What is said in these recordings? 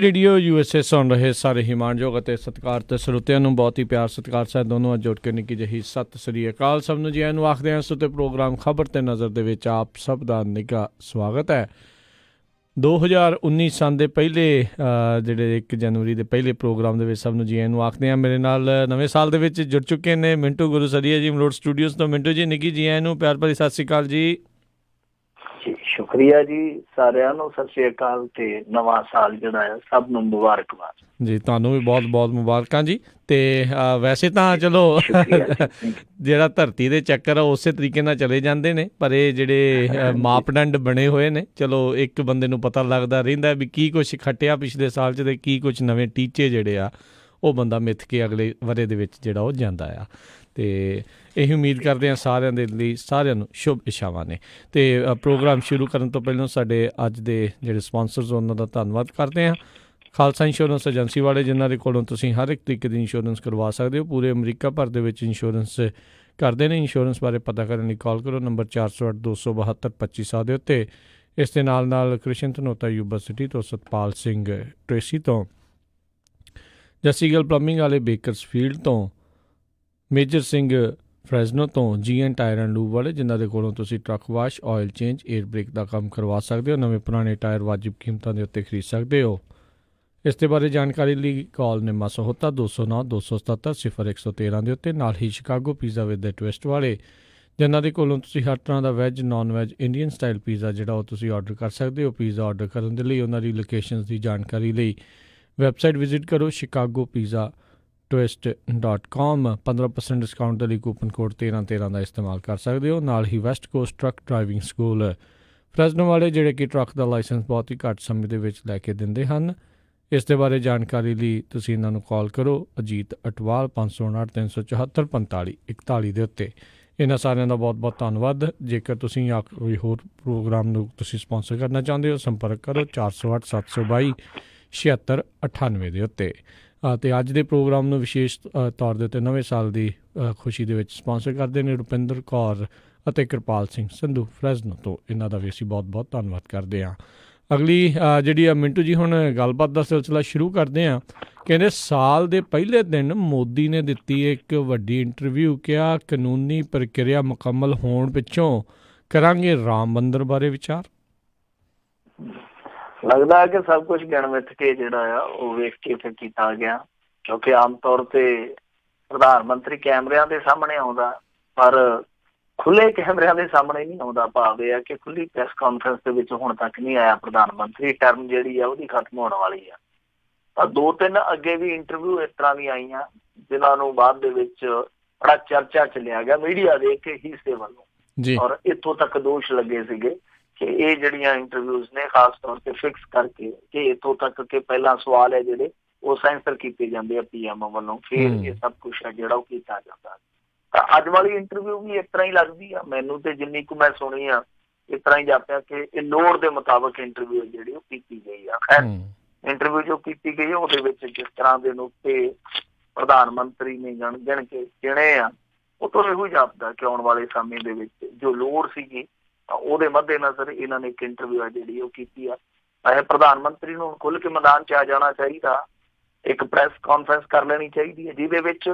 Radio USA ਸੁਣ ਰਹੇ ਸਾਰੇ ਹੀ ਮਾਣਯੋਗ ਅਤੇ ਸਤਿਕਾਰਤ ਸਰੋਤਿਆਂ ਨੂੰ ਬਹੁਤ ਹੀ ਪਿਆਰ ਸਤਿਕਾਰ ਸਾਹਿਬ ਦੋਨੋਂ ਅੱਜ ਜੁੜ ਕੇ ਨਿੱਕੀ ਜਿਹੀ ਸਤਿ ਸ੍ਰੀ ਅਕਾਲ ਸਭ ਨੂੰ ਜੀ ਨੂੰ ਆਖਦੇ ਹਾਂ। ਤੇ ਪ੍ਰੋਗਰਾਮ ਖਬਰ ਤੇ ਨਜ਼ਰ ਦੇ ਵਿੱਚ ਆਪ ਸਭ ਦਾ ਨਿੱਘਾ ਸਵਾਗਤ ਹੈ। 2019 ਸੰਨ ਦੇ ਪਹਿਲੇ ਜਿਹੜੇ 1 ਜਨਵਰੀ ਦੇ ਪਹਿਲੇ ਪ੍ਰੋਗਰਾਮ ਦੇ ਵਿੱਚ ਸਭ ਨੂੰ ਜੀ ਨੂੰ ਆਖਦੇ ਹਾਂ। ਮੇਰੇ ਨਾਲ ਨਵੇਂ ਸਾਲ ਦੇ ਵਿੱਚ ਜੁੜ ਚੁੱਕੇ ਨੇ ਮਿੰਟੂ ਗੁਰੂ ਸਰੀਆ ਜੀ ਮਲੋਟ ਸਟੂਡੀਓਜ਼ ਤੋਂ। ਮਿੰਟੂ ਜੀ ਨਿੱਘੀ ਜੀ ਨੂੰ ਪਿਆਰ ਭਰੀ ਸਤਿ ਸ਼੍ਰੀ ਅਕਾਲ ਜੀ। ਸ਼ੁਕਰੀਆ ਜੀ, ਸਾਰਿਆਂ ਨੂੰ ਸਤਿ ਸ਼੍ਰੀ ਅਕਾਲ ਤੇ ਨਵਾਂ ਸਾਲ ਜਿਹੜਾ ਹੈ ਸਭ ਨੂੰ ਮੁਬਾਰਕਬਾਦ ਜੀ। ਤੁਹਾਨੂੰ ਵੀ ਬਹੁਤ ਬਹੁਤ ਮੁਬਾਰਕਾਂ ਜੀ। ਤੇ ਵੈਸੇ ਤਾਂ ਚਲੋ ਜਿਹੜਾ ਧਰਤੀ ਦੇ ਚੱਕਰ ਆ ਉਸੇ ਤਰੀਕੇ ਨਾਲ ਚਲੇ ਜਾਂਦੇ ਨੇ, ਪਰ ਇਹ ਜਿਹੜੇ ਮਾਪਦੰਡ ਬਣੇ ਹੋਏ ਨੇ, ਚਲੋ ਇੱਕ ਬੰਦੇ ਨੂੰ ਪਤਾ ਲੱਗਦਾ ਰਹਿੰਦਾ ਵੀ ਕੀ ਕੁਛ ਖੱਟਿਆ ਪਿਛਲੇ ਸਾਲ 'ਚ ਤੇ ਕੀ ਕੁਛ ਨਵੇਂ ਟੀਚੇ ਜਿਹੜੇ ਆ ਉਹ ਬੰਦਾ ਮਿੱਥ ਕੇ ਅਗਲੇ ਵਰ੍ਹੇ ਦੇ ਵਿੱਚ ਜਿਹੜਾ ਉਹ ਜਾਂਦਾ ਆ। ਅਤੇ ਇਹੀ ਉਮੀਦ ਕਰਦੇ ਹਾਂ ਸਾਰਿਆਂ ਦੇ ਲਈ ਸਾਰਿਆਂ ਨੂੰ ਸ਼ੁਭ ਇਛਾਵਾਂ ਨੇ। ਅਤੇ ਪ੍ਰੋਗਰਾਮ ਸ਼ੁਰੂ ਕਰਨ ਤੋਂ ਪਹਿਲਾਂ ਸਾਡੇ ਅੱਜ ਦੇ ਜਿਹੜੇ ਸਪੋਂਸਰਸ ਉਹਨਾਂ ਦਾ ਧੰਨਵਾਦ ਕਰਦੇ ਹਾਂ। ਖਾਲਸਾ ਇੰਸ਼ੋਰੈਂਸ ਏਜੰਸੀ ਵਾਲੇ, ਜਿਨ੍ਹਾਂ ਦੇ ਕੋਲੋਂ ਤੁਸੀਂ ਹਰ ਇੱਕ ਤਰੀਕੇ ਦੀ ਇੰਸ਼ੋਰੈਂਸ ਕਰਵਾ ਸਕਦੇ ਹੋ। ਪੂਰੇ ਅਮਰੀਕਾ ਭਰ ਦੇ ਵਿੱਚ ਇੰਸ਼ੋਰੈਂਸ ਕਰਦੇ ਨੇ। ਇੰਸ਼ੋਰੈਂਸ ਬਾਰੇ ਪਤਾ ਕਰਨ ਲਈ ਕਾਲ ਕਰੋ ਨੰਬਰ 408-272-2500 ਦੇ ਉੱਤੇ। ਇਸ ਦੇ ਨਾਲ ਨਾਲ ਕ੍ਰਿਸ਼ਨ ਧਨੋਤਾ ਯੂਨੀਵਰਸਿਟੀ ਤੋਂ ਸਤਪਾਲ ਸਿੰਘ ਟ੍ਰੇਸੀ ਤੋਂ, ਜੱਸੀਗਲ ਪਲੰਬਿੰਗ ਵਾਲੇ ਬੇਕਰਸਫੀਲਡ ਤੋਂ, ਮੇਜਰ ਸਿੰਘ ਫਰੈਜ਼ਨੋ ਤੋਂ, GN ਟਾਇਰ ਐਂਡ ਲੂਬ ਵਾਲੇ, ਜਿਨ੍ਹਾਂ ਦੇ ਕੋਲੋਂ ਤੁਸੀਂ truck wash, oil change, air brake ਦਾ ਕੰਮ ਕਰਵਾ ਸਕਦੇ ਹੋ। ਨਵੇਂ ਪੁਰਾਣੇ ਟਾਇਰ ਵਾਜਿਬ ਕੀਮਤਾਂ ਦੇ ਉੱਤੇ ਖਰੀਦ ਸਕਦੇ ਹੋ। ਇਸ ਦੇ ਬਾਰੇ ਜਾਣਕਾਰੀ ਲਈ ਕਾਲ ਨਿੰਮਾ ਸਹੋਤਾ 209-277-0113 ਦੇ ਉੱਤੇ। ਨਾਲ ਹੀ Chicago pizza with the twist ਵਾਲੇ, ਜਿਨ੍ਹਾਂ ਦੇ ਕੋਲੋਂ ਤੁਸੀਂ ਹਰ ਤਰ੍ਹਾਂ ਦਾ veg, non veg, Indian style pizza ਜਿਹੜਾ ਉਹ ਤੁਸੀਂ ਆਰਡਰ ਕਰ ਸਕਦੇ ਹੋ। ਪੀਜ਼ਾ ਆਰਡਰ ਕਰਨ ਦੇ ਲਈ ਉਹਨਾਂ ਦੀ ਲੋਕੇਸ਼ਨਸ ਦੀ ਜਾਣਕਾਰੀ ਲਈ ਵੈਬਸਾਈਟ ਵਿਜ਼ਿਟ ਕਰੋ chicagopizza.twist.com। 15% ਡਿਸਕਾਊਂਟ ਦੇ ਲਈ ਕੂਪਨ ਕੋਡ 1313 ਦਾ ਇਸਤੇਮਾਲ ਕਰ ਸਕਦੇ ਹੋ। ਨਾਲ ਹੀ West Coast truck driving school Fresno ਵਾਲੇ, ਜਿਹੜੇ ਕਿ ਟਰੱਕ ਦਾ ਲਾਇਸੈਂਸ ਬਹੁਤ ਹੀ ਘੱਟ ਸਮੇਂ ਦੇ ਵਿੱਚ ਲੈ ਕੇ ਦਿੰਦੇ ਹਨ। ਇਸ ਦੇ ਬਾਰੇ ਜਾਣਕਾਰੀ ਲਈ ਤੁਸੀਂ ਇਹਨਾਂ ਨੂੰ ਕਾਲ ਕਰੋ ਅਜੀਤ ਅਟਵਾਲ 559-374-4541 ਦੇ ਉੱਤੇ। ਇਹਨਾਂ ਸਾਰਿਆਂ ਦਾ ਬਹੁਤ ਬਹੁਤ ਧੰਨਵਾਦ। ਜੇਕਰ ਤੁਸੀਂ ਕੋਈ ਹੋਰ ਪ੍ਰੋਗਰਾਮ ਨੂੰ ਤੁਸੀਂ ਸਪੋਂਸਰ ਕਰਨਾ ਚਾਹੁੰਦੇ ਹੋ, ਸੰਪਰਕ ਕਰੋ 408-722-7698 ਦੇ ਉੱਤੇ। ਅਤੇ ਅੱਜ ਦੇ ਪ੍ਰੋਗਰਾਮ ਨੂੰ ਵਿਸ਼ੇਸ਼ ਤੌਰ ਦੇ ਉੱਤੇ ਨਵੇਂ ਸਾਲ ਦੀ ਖੁਸ਼ੀ ਦੇ ਵਿੱਚ ਸਪੋਂਸਰ ਕਰਦੇ ਨੇ ਰੁਪਿੰਦਰ ਕੌਰ ਅਤੇ ਕਿਰਪਾਲ ਸਿੰਘ ਸੰਧੂ ਫਰੈਜ਼ਨੋ ਤੋਂ। ਇਹਨਾਂ ਦਾ ਵੀ ਅਸੀਂ ਬਹੁਤ ਬਹੁਤ ਧੰਨਵਾਦ ਕਰਦੇ ਹਾਂ। ਅਗਲੀ ਜਿਹੜੀ ਆ ਮਿੰਟੂ ਜੀ, ਹੁਣ ਗੱਲਬਾਤ ਦਾ ਸਿਲਸਿਲਾ ਸ਼ੁਰੂ ਕਰਦੇ ਹਾਂ। ਕਹਿੰਦੇ ਸਾਲ ਦੇ ਪਹਿਲੇ ਦਿਨ ਮੋਦੀ ਨੇ ਦਿੱਤੀ ਇੱਕ ਵੱਡੀ ਇੰਟਰਵਿਊ, ਕਿਹਾ ਕਾਨੂੰਨੀ ਪ੍ਰਕਿਰਿਆ ਮੁਕੰਮਲ ਹੋਣ ਪਿੱਛੋਂ ਕਰਾਂਗੇ ਰਾਮ ਮੰਦਰ ਬਾਰੇ ਵਿਚਾਰ। ਲੱਗਦਾ ਹੈ ਕਿ ਸਭ ਕੁਝ ਗਿਣ ਮਿੱਥ ਕੇ ਜਿਹੜਾ ਆ ਉਹ ਵੇਖ ਕੇ ਫਿਰ ਕੀਤਾ ਗਿਆ, ਕਿਉਂਕਿ ਆਮ ਤੌਰ ਤੇ ਪ੍ਰਧਾਨ ਮੰਤਰੀ ਕੈਮਰਿਆਂ ਦੇ ਸਾਹਮਣੇ ਆਉਂਦਾ, ਪਰ ਖੁੱਲੇ ਕੈਮਰਿਆਂ ਦੇ ਸਾਹਮਣੇ ਨਹੀਂ ਆਉਂਦਾ। ਭਾਵ ਇਹ ਆ ਕਿ ਖੁੱਲੀ ਪ੍ਰੈਸ ਕਾਨਫਰੰਸ ਦੇ ਵਿੱਚ ਹੁਣ ਤੱਕ ਨਹੀਂ ਆਇਆ ਪ੍ਰਧਾਨ ਮੰਤਰੀ। ਟਰਮ ਜਿਹੜੀ ਆ ਉਹਦੀ ਖਤਮ ਹੋਣ ਵਾਲੀ ਆ। ਪਰ 2-3 ਅੱਗੇ ਵੀ ਇੰਟਰਵਿਊ ਇਸ ਤਰ੍ਹਾਂ ਦੀਆਂ ਆਈਆਂ ਜਿਨ੍ਹਾਂ ਨੂੰ ਬਾਅਦ ਦੇ ਵਿੱਚ ਬੜਾ ਚਰਚਾ ਚ ਲਿਆ ਗਿਆ ਮੀਡੀਆ ਦੇ ਇੱਕ ਹਿੱਸੇ ਵੱਲੋਂ। ਔਰ ਇੱਥੋਂ ਤੱਕ ਦੋਸ਼ ਲੱਗੇ ਸੀਗੇ ਕਿ ਇਹ ਜਿਹੜੀਆਂ ਇੰਟਰਵਿਊਜ਼ ਨੇ ਖਾਸ ਤੌਰ ਤੇ ਫਿਕਸ ਕਰਕੇ ਕਿ ਇੱਥੋਂ ਤੱਕ ਕਿ ਪਹਿਲਾਂ ਸਵਾਲ ਹੈ ਜਿਹੜੇ ਉਹ ਸੈਂਸਰ ਕੀਤੇ ਜਾਂਦੇ ਆ PM ਵੱਲੋਂ, ਫਿਰ ਇਹ ਸਭ ਕੁਛ ਹੈ ਜਿਹੜਾ ਉਹ ਕੀਤਾ ਜਾਂਦਾ। ਤਾਂ ਅੱਜ ਵਾਲੀ ਇੰਟਰਵਿਊ ਵੀ ਇਸ ਤਰ੍ਹਾਂ ਹੀ ਲੱਗਦੀ ਆ ਮੈਨੂੰ, ਤੇ ਜਿੰਨੀ ਕੁ ਮੈਂ ਸੁਣੀ ਆ ਇਸ ਤਰ੍ਹਾਂ ਹੀ ਜਾਪਿਆ ਕਿ ਇਹ ਲੋੜ ਦੇ ਮੁਤਾਬਕ ਇੰਟਰਵਿਊ ਜਿਹੜੀ ਉਹ ਕੀਤੀ ਗਈ ਆ। ਖੈਰ ਇੰਟਰਵਿਊ ਜੋ ਕੀਤੀ ਗਈ ਉਹਦੇ ਵਿੱਚ ਜਿਸ ਤਰ੍ਹਾਂ ਦੇ ਨੁਕਤੇ ਪ੍ਰਧਾਨ ਮੰਤਰੀ ਨੇ ਗਿਣ ਕੇ ਗਿਣੇ ਆ, ਉਹ ਤੋਂ ਇਹੋ ਜਾਪਦਾ ਕਿ ਆਉਣ ਵਾਲੇ ਸਮੇਂ ਦੇ ਵਿੱਚ ਜੋ ਲੋੜ ਸੀਗੀ ਉਹਦੇ ਮੱਦੇ ਨਜ਼ਰ ਇਹਨਾਂ ਨੇ ਇੱਕ ਇੰਟਰਵਿਊ ਆ ਜਿਹੜੀ ਉਹ ਕੀਤੀ ਆ। ਪ੍ਰਧਾਨ ਮੰਤਰੀ ਨੂੰ ਖੁੱਲ੍ਹ ਕੇ ਮੈਦਾਨ 'ਚ ਆ ਜਾਣਾ ਚਾਹੀਦਾ, ਇੱਕ ਪ੍ਰੈਸ ਕਾਨਫਰੰਸ ਕਰ ਲੈਣੀ ਚਾਹੀਦੀ ਹੈ ਜਿਹਦੇ ਵਿੱਚ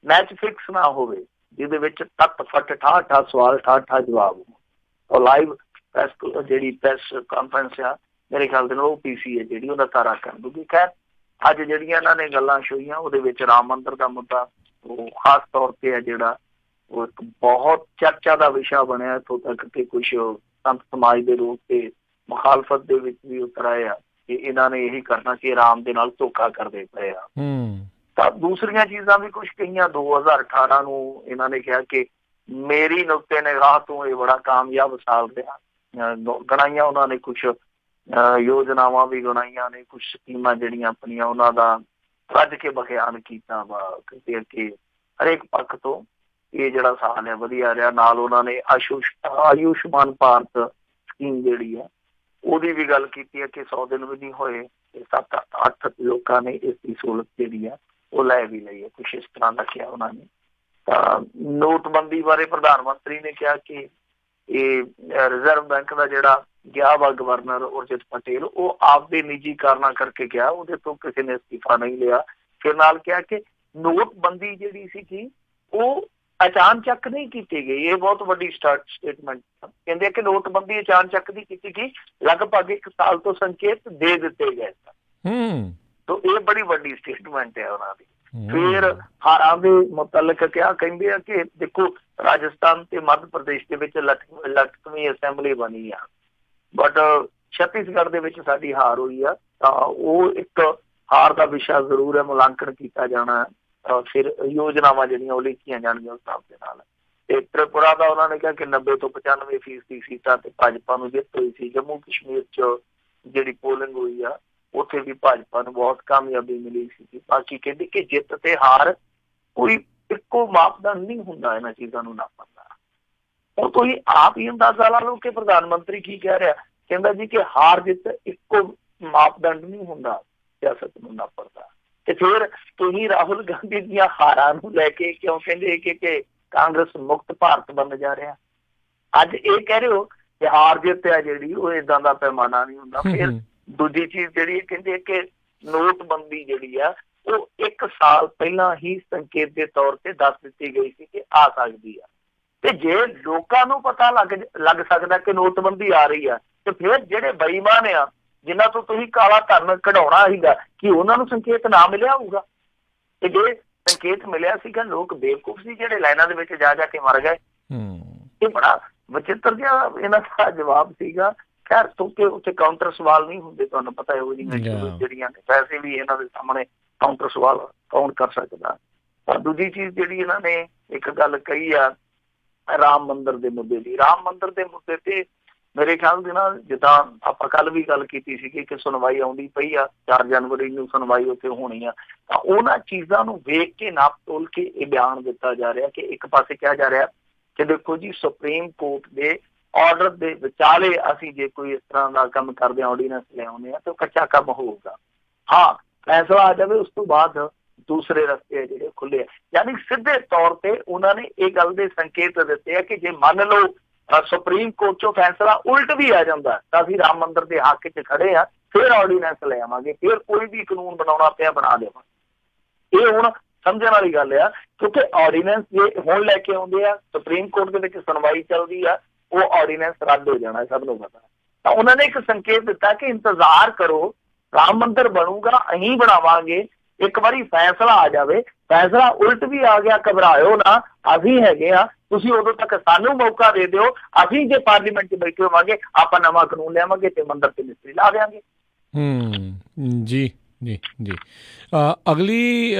ਮੈਚ ਫਿਕਸ ਨਾ ਹੋਵੇ, ਜਿਹਦੇ ਵਿੱਚ ਤੱਤ ਫੱਟ ਠਾਠ ਸਵਾਲ ਠਾਠ ਜਵਾਬ। ਉਹ ਲਾਈਵ ਪ੍ਰੈਸ ਜਿਹੜੀ ਪ੍ਰੈਸ ਕਾਨਫਰੰਸ ਆ ਮੇਰੇ ਖਿਆਲ ਦੇ ਨਾਲ ਉਹ PC ਹੈ ਜਿਹੜੀ ਉਹਦਾ ਤਾਰਾ ਕਰ ਦੂਗੀ। ਖੈਰ ਅੱਜ ਜਿਹੜੀਆਂ ਇਹਨਾਂ ਨੇ ਗੱਲਾਂ ਛੋਈਆਂ ਉਹਦੇ ਵਿੱਚ ਰਾਮ ਮੰਦਰ ਦਾ ਮੁੱਦਾ ਉਹ ਖਾਸ ਤੌਰ ਤੇ ਹੈ ਜਿਹੜਾ ਉਹ ਇੱਕ ਬਹੁਤ ਚਰਚਾ ਦਾ ਵਿਸ਼ਾ ਬਣਿਆ। ਇੱਥੋਂ ਤੱਕ ਕਿ ਕੁਛ ਸੰਤ ਸਮਾਜ ਦੇ ਲੋਕ ਤੇ ਮੁਖਾਲਫਤ ਦੇ ਵਿੱਚ ਵੀ ਉਤਰ ਆਏ ਆ ਕਿ ਇਹਨਾਂ ਨੇ ਇਹੀ ਕਰਨਾ ਕਿ ਰਾਮ ਦੇ ਨਾਲ ਧੋਖਾ ਕਰਦੇ ਪਏ ਆ। ਤਾਂ ਦੂਸਰੀਆਂ ਚੀਜ਼ਾਂ ਵੀ ਕੁਛ ਕਹੀਆਂ। 2018 ਨੂੰ ਇਹਨਾਂ ਨੇ ਕਿਹਾ ਕਿ ਮੇਰੀ ਨੁਕਤੇ ਨਿਗਾਹ ਤੋਂ ਇਹ ਬੜਾ ਕਾਮਯਾਬ ਸਾਲ ਰਿਹਾ। ਗਣਾਈਆਂ ਉਹਨਾਂ ਨੇ, ਕੁਛ ਯੋਜਨਾਵਾਂ ਵੀ ਗਣਾਈਆਂ ਨੇ, ਕੁਛ ਸਕੀਮਾਂ ਜਿਹੜੀਆਂ ਆਪਣੀਆਂ ਉਹਨਾਂ ਦਾ ਰੱਜ ਕੇ ਬਖਿਆਨ ਕੀਤਾ ਵਾ ਕਿ ਹਰੇਕ ਪੱਖ ਤੋਂ ਇਹ ਜਿਹੜਾ ਸਾਲ ਹੈ ਵਧੀਆ ਰਿਹਾ। ਨਾਲ ਉਹਨਾਂ ਨੇ ਆਯੁਸ਼ਮਾਨ ਭਾਰਤ ਸਕੀਮ ਜਿਹੜੀ ਆ ਉਹਦੀ ਵੀ ਗੱਲ ਕੀਤੀ ਹੈ ਕਿ 100 ਦਿਨ ਵੀ ਨਹੀਂ ਹੋਏ 7-8 ਲੋਕਾਂ ਨੇ ਇਸ ਦੀ ਸਹੂਲਤ ਜਿਹੜੀ ਆ ਉਹ ਲੈ ਵੀ ਲਈ ਹੈ। ਕੁਛ ਇਸ ਤਰ੍ਹਾਂ ਦਾ ਕਿਹਾ ਉਹਨਾਂ ਨੇ। ਤਾਂ ਨੋਟਬੰਦੀ ਬਾਰੇ ਪ੍ਰਧਾਨ ਮੰਤਰੀ ਨੇ ਕਿਹਾ ਕਿ ਇਹ ਰਿਜ਼ਰਵ ਬੈਂਕ ਦਾ ਜਿਹੜਾ ਗਿਆ ਵਾ ਗਵਰਨਰ ਉਰਜਿਤ ਪਟੇਲ, ਉਹ ਆਪਦੇ ਨਿੱਜੀ ਕਾਰਨਾਂ ਕਰਕੇ ਗਿਆ, ਉਹਦੇ ਤੋਂ ਕਿਸੇ ਨੇ ਅਸਤੀਫਾ ਨਹੀਂ ਲਿਆ। ਫਿਰ ਨਾਲ ਕਿਹਾ ਕਿ ਨੋਟਬੰਦੀ ਜਿਹੜੀ ਸੀਗੀ ਉਹ ਅਚਾਨਚੱਕ ਨਹੀਂ ਕੀਤੀ ਗਈ। ਇਹ ਬਹੁਤ ਵੱਡੀ ਸਟੇਟਮੈਂਟ ਕਹਿੰਦੇ ਕਿ ਨੋਟਬੰਦੀ ਅਚਾਨਚੱਕ ਨਹੀਂ ਕੀਤੀ ਗਈ, ਲਗਭਗ 1 ਸਾਲ ਤੋਂ ਸੰਕੇਤ ਦੇ ਦਿੱਤੇ ਗਏ ਸਨ। ਤੋ ਇਹ ਬੜੀ ਵੱਡੀ ਸਟੇਟਮੈਂਟ ਹੈ ਉਹਨਾਂ ਦੀ। ਫਿਰ ਹਾਰਾਂ ਦੇ ਮੁਤਲਕ ਕਿਹਾ, ਕਹਿੰਦੇ ਆ ਕਿ ਦੇਖੋ ਰਾਜਸਥਾਨ ਤੇ ਮੱਧ ਪ੍ਰਦੇਸ਼ ਦੇ ਵਿੱਚ ਲਟਕਵੀਂ ਅਸੈਂਬਲੀ ਬਣੀ ਆ, ਬਟ ਛੱਤੀਸਗੜ੍ਹ ਦੇ ਵਿੱਚ ਸਾਡੀ ਹਾਰ ਹੋਈ ਆ, ਤਾਂ ਉਹ ਇੱਕ ਹਾਰ ਦਾ ਵਿਸ਼ਾ ਜ਼ਰੂਰ ਹੈ, ਮੁਲਾਂਕਣ ਕੀਤਾ ਜਾਣਾ। ਫਿਰ ਯੋਜਨਾਵਾਂ ਜਿਹੜੀਆਂ ਉਹ ਲਿਖੀਆਂ ਜਾਣਗੀਆਂ ਉਸ ਹਿਸਾਬ ਦੇ ਨਾਲ। ਤੇ ਤ੍ਰਿਪੁਰਾ ਦਾ ਉਹਨਾਂ ਨੇ ਕਿਹਾ ਕਿ 90 ਤੋਂ 95% ਸੀਟਾਂ ਤੇ ਭਾਜਪਾ ਨੂੰ ਜਿੱਤ ਹੋਈ ਸੀ। ਜੰਮੂ ਕਸ਼ਮੀਰ 'ਚ ਜਿਹੜੀ ਪੋਲਿੰਗ ਹੋਈ ਆ ਉੱਥੇ ਵੀ ਭਾਜਪਾ ਨੂੰ ਬਹੁਤ ਕਾਮਯਾਬੀ ਮਿਲੀ ਸੀ। ਬਾਕੀ ਕਹਿੰਦੇ ਕਿ ਜਿੱਤ ਤੇ ਹਾਰ ਕੋਈ ਇੱਕੋ ਮਾਪਦੰਡ ਨਹੀਂ ਹੁੰਦਾ ਇਹਨਾਂ ਚੀਜ਼ਾਂ ਨੂੰ ਨਾਪਣ ਦਾ। ਹੁਣ ਤੁਸੀਂ ਆਪ ਹੀ ਅੰਦਾਜ਼ਾ ਲਾ ਲਓ ਕਿ ਪ੍ਰਧਾਨ ਮੰਤਰੀ ਕੀ ਕਹਿ ਰਿਹਾ, ਕਹਿੰਦਾ ਜੀ ਕਿ ਹਾਰ ਜਿੱਤ ਇੱਕੋ ਮਾਪਦੰਡ ਨਹੀਂ ਹੁੰਦਾ ਸਿਆਸਤ ਨੂੰ ਨਾਪਣ ਦਾ। ਤੇ ਫਿਰ ਤੁਸੀਂ ਰਾਹੁਲ ਗਾਂਧੀ ਦੀਆਂ ਹਾਰਾਂ ਨੂੰ ਲੈ ਕੇ ਕਿਉਂ ਕਹਿੰਦੇ ਕਿ ਕਾਂਗਰਸ ਮੁਕਤ ਭਾਰਤ ਬਣ ਜਾ ਰਿਹਾ? ਅੱਜ ਇਹ ਕਹਿ ਰਹੇ ਹੋ ਕਿ ਹਾਰ ਜਿੱਤ ਹੈ ਜਿਹੜੀ ਉਹ ਏਦਾਂ ਦਾ ਪੈਮਾਨਾ ਨਹੀਂ ਹੁੰਦਾ। ਫਿਰ ਦੂਜੀ ਚੀਜ਼ ਜਿਹੜੀ ਕਹਿੰਦੇ ਕਿ ਨੋਟਬੰਦੀ ਜਿਹੜੀ ਆ ਉਹ 1 ਸਾਲ ਪਹਿਲਾਂ ਹੀ ਸੰਕੇਤ ਦੇ ਤੌਰ ਤੇ ਦੱਸ ਦਿੱਤੀ ਗਈ ਸੀ ਕਿ ਆ ਸਕਦੀ ਆ। ਤੇ ਜੇ ਲੋਕਾਂ ਨੂੰ ਪਤਾ ਲੱਗ ਸਕਦਾ ਕਿ ਨੋਟਬੰਦੀ ਆ ਰਹੀ ਆ, ਤੇ ਫਿਰ ਜਿਹੜੇ ਬੇਈਮਾਨ ਆ ਜਿਨ੍ਹਾਂ ਤੋਂ ਤੁਸੀਂ ਕਾਲਾ ਧਨ ਕਢਾਉਣਾ ਸੀਗਾ, ਕਿ ਉਹਨਾਂ ਨੂੰ ਸੰਕੇਤ ਨਾ ਮਿਲਿਆ ਹੋਊਗਾ? ਤੇ ਜੇ ਸੰਕੇਤ ਮਿਲਿਆ ਸੀਗਾ, ਲੋਕ ਬੇਵਕੂਫ ਸੀ ਜਿਹੜੇ ਲਾਈਨਾਂ ਦੇ ਵਿੱਚ ਜਾ ਕੇ ਮਰ ਗਏ। ਇਹ ਬੜਾ ਵਿਚਿੱਤਰ ਜਿਹਾ ਇਹਨਾਂ ਦਾ ਜਵਾਬ ਸੀਗਾ। ਖੈਰ ਕਿਉਂਕਿ ਉੱਥੇ ਕਾਊਂਟਰ ਸਵਾਲ ਨਹੀਂ ਹੁੰਦੇ, ਤੁਹਾਨੂੰ ਪਤਾ ਇਹੋ ਜਿਹੀਆਂ ਜਿਹੜੀਆਂ ਨੇ, ਵੈਸੇ ਵੀ ਇਹਨਾਂ ਦੇ ਸਾਹਮਣੇ ਕਾਊਂਟਰ ਸਵਾਲ ਕੌਣ ਕਰ ਸਕਦਾ। ਪਰ ਦੂਜੀ ਚੀਜ਼ ਜਿਹੜੀ ਇਹਨਾਂ ਨੇ ਇੱਕ ਗੱਲ ਕਹੀ ਆ ਰਾਮ ਮੰਦਿਰ ਦੇ ਮੁੱਦੇ ਦੀ। ਰਾਮ ਮੰਦਿਰ ਦੇ ਮੁੱਦੇ ਤੇ ਮੇਰੇ ਖਿਆਲ ਦੇ ਨਾਲ ਜਿੱਦਾਂ ਆਪਾਂ ਕੱਲ ਵੀ ਗੱਲ ਕੀਤੀ ਸੀਗੀ ਕਿ ਸੁਣਵਾਈ ਆਉਂਦੀ ਪਈ ਆ, 4 ਜਨਵਰੀ ਨੂੰ ਸੁਣਵਾਈ ਉੱਥੇ ਹੋਣੀ ਆ, ਤਾਂ ਉਹਨਾਂ ਚੀਜ਼ਾਂ ਨੂੰ ਵੇਖ ਕੇ ਨਾਪ ਤੋਲ ਕੇ ਇਹ ਬਿਆਨ ਦਿੱਤਾ ਜਾ ਰਿਹਾ ਕਿ ਇੱਕ ਪਾਸੇ ਕਿਹਾ ਜਾ ਰਿਹਾ ਕਿ ਦੇਖੋ ਜੀ ਸੁਪਰੀਮ ਕੋਰਟ ਦੇ ਆਰਡਰ ਦੇ ਵਿਚਾਲੇ ਅਸੀਂ ਜੇ ਕੋਈ ਇਸ ਤਰ੍ਹਾਂ ਦਾ ਕੰਮ ਕਰਦੇ ਹਾਂ, ਆਰਡੀਨੈਂਸ ਲਿਆਉਂਦੇ ਆ, ਤਾਂ ਕੱਚਾ ਕੰਮ ਹੋਊਗਾ। ਹਾਂ, ਫੈਸਲਾ ਆ ਜਾਵੇ ਉਸ ਤੋਂ ਬਾਅਦ ਦੂਸਰੇ ਰਸਤੇ ਜਿਹੜੇ ਖੁੱਲੇ ਆ। ਯਾਨੀ ਸਿੱਧੇ ਤੌਰ ਤੇ ਉਹਨਾਂ ਨੇ ਇਹ ਗੱਲ ਦੇ ਸੰਕੇਤ ਦਿੱਤੇ ਆ ਕਿ ਜੇ ਮੰਨ ਲਓ ਸੁਪਰੀਮ ਕੋਰਟ ਚੋਂ ਫੈਸਲਾ ਉਲਟ ਵੀ ਆ ਜਾਂਦਾ ਤਾਂ ਅਸੀਂ ਰਾਮ ਮੰਦਿਰ ਦੇ ਹੱਕ 'ਚ ਖੜੇ ਆ, ਫਿਰ ਆਰਡੀਨੈਂਸ ਲੈ ਆਵਾਂਗੇ, ਫਿਰ ਕੋਈ ਵੀ ਕਾਨੂੰਨ ਬਣਾਉਣਾ ਪਿਆ ਬਣਾ ਦੇਵਾਂਗੇ। ਇਹ ਹੁਣ ਸਮਝਣ ਵਾਲੀ ਗੱਲ ਆ, ਕਿਉਂਕਿ ਆਰਡੀਨੈਂਸ ਜੇ ਹੁਣ ਲੈ ਕੇ ਆਉਂਦੇ ਆ, ਸੁਪਰੀਮ ਕੋਰਟ ਦੇ ਵਿੱਚ ਸੁਣਵਾਈ ਚੱਲਦੀ ਆ, ਉਹ ਆਰਡੀਨੈਂਸ ਰੱਦ ਹੋ ਜਾਣਾ, ਸਭ ਨੂੰ ਪਤਾ। ਤਾਂ ਉਹਨਾਂ ਨੇ ਇੱਕ ਸੰਕੇਤ ਦਿੱਤਾ ਕਿ ਇੰਤਜ਼ਾਰ ਕਰੋ, ਰਾਮ ਮੰਦਿਰ ਬਣੂਗਾ, ਅਸੀਂ ਬਣਾਵਾਂਗੇ, ਇੱਕ ਵਾਰੀ ਫੈਸਲਾ ਆ ਜਾਵੇ, ਫੈਸਲਾ ਉਲਟ ਵੀ ਆ ਗਿਆ ਘਬਰਾਇਓ ਨਾ, ਅਸੀਂ ਹੈਗੇ ਆ, ਤੁਸੀਂ ਉਦੋਂ ਤੱਕ ਸਾਨੂੰ ਮੌਕਾ ਦੇ ਦਿਓ, ਅਸੀਂ ਜੇ ਪਾਰਲੀਮੈਂਟ 'ਚ ਬੈਠੇ ਹੋਵਾਂਗੇ ਆਪਾਂ ਨਵਾਂ ਕਾਨੂੰਨ ਲਿਆਵਾਂਗੇ ਤੇ ਮੰਦਿਰ ਤੇ ਮਿਸਤਰੀ ਲਾ ਦਿਆਂਗੇ। ਜੀ ਜੀ ਜੀ ਅਗਲੀ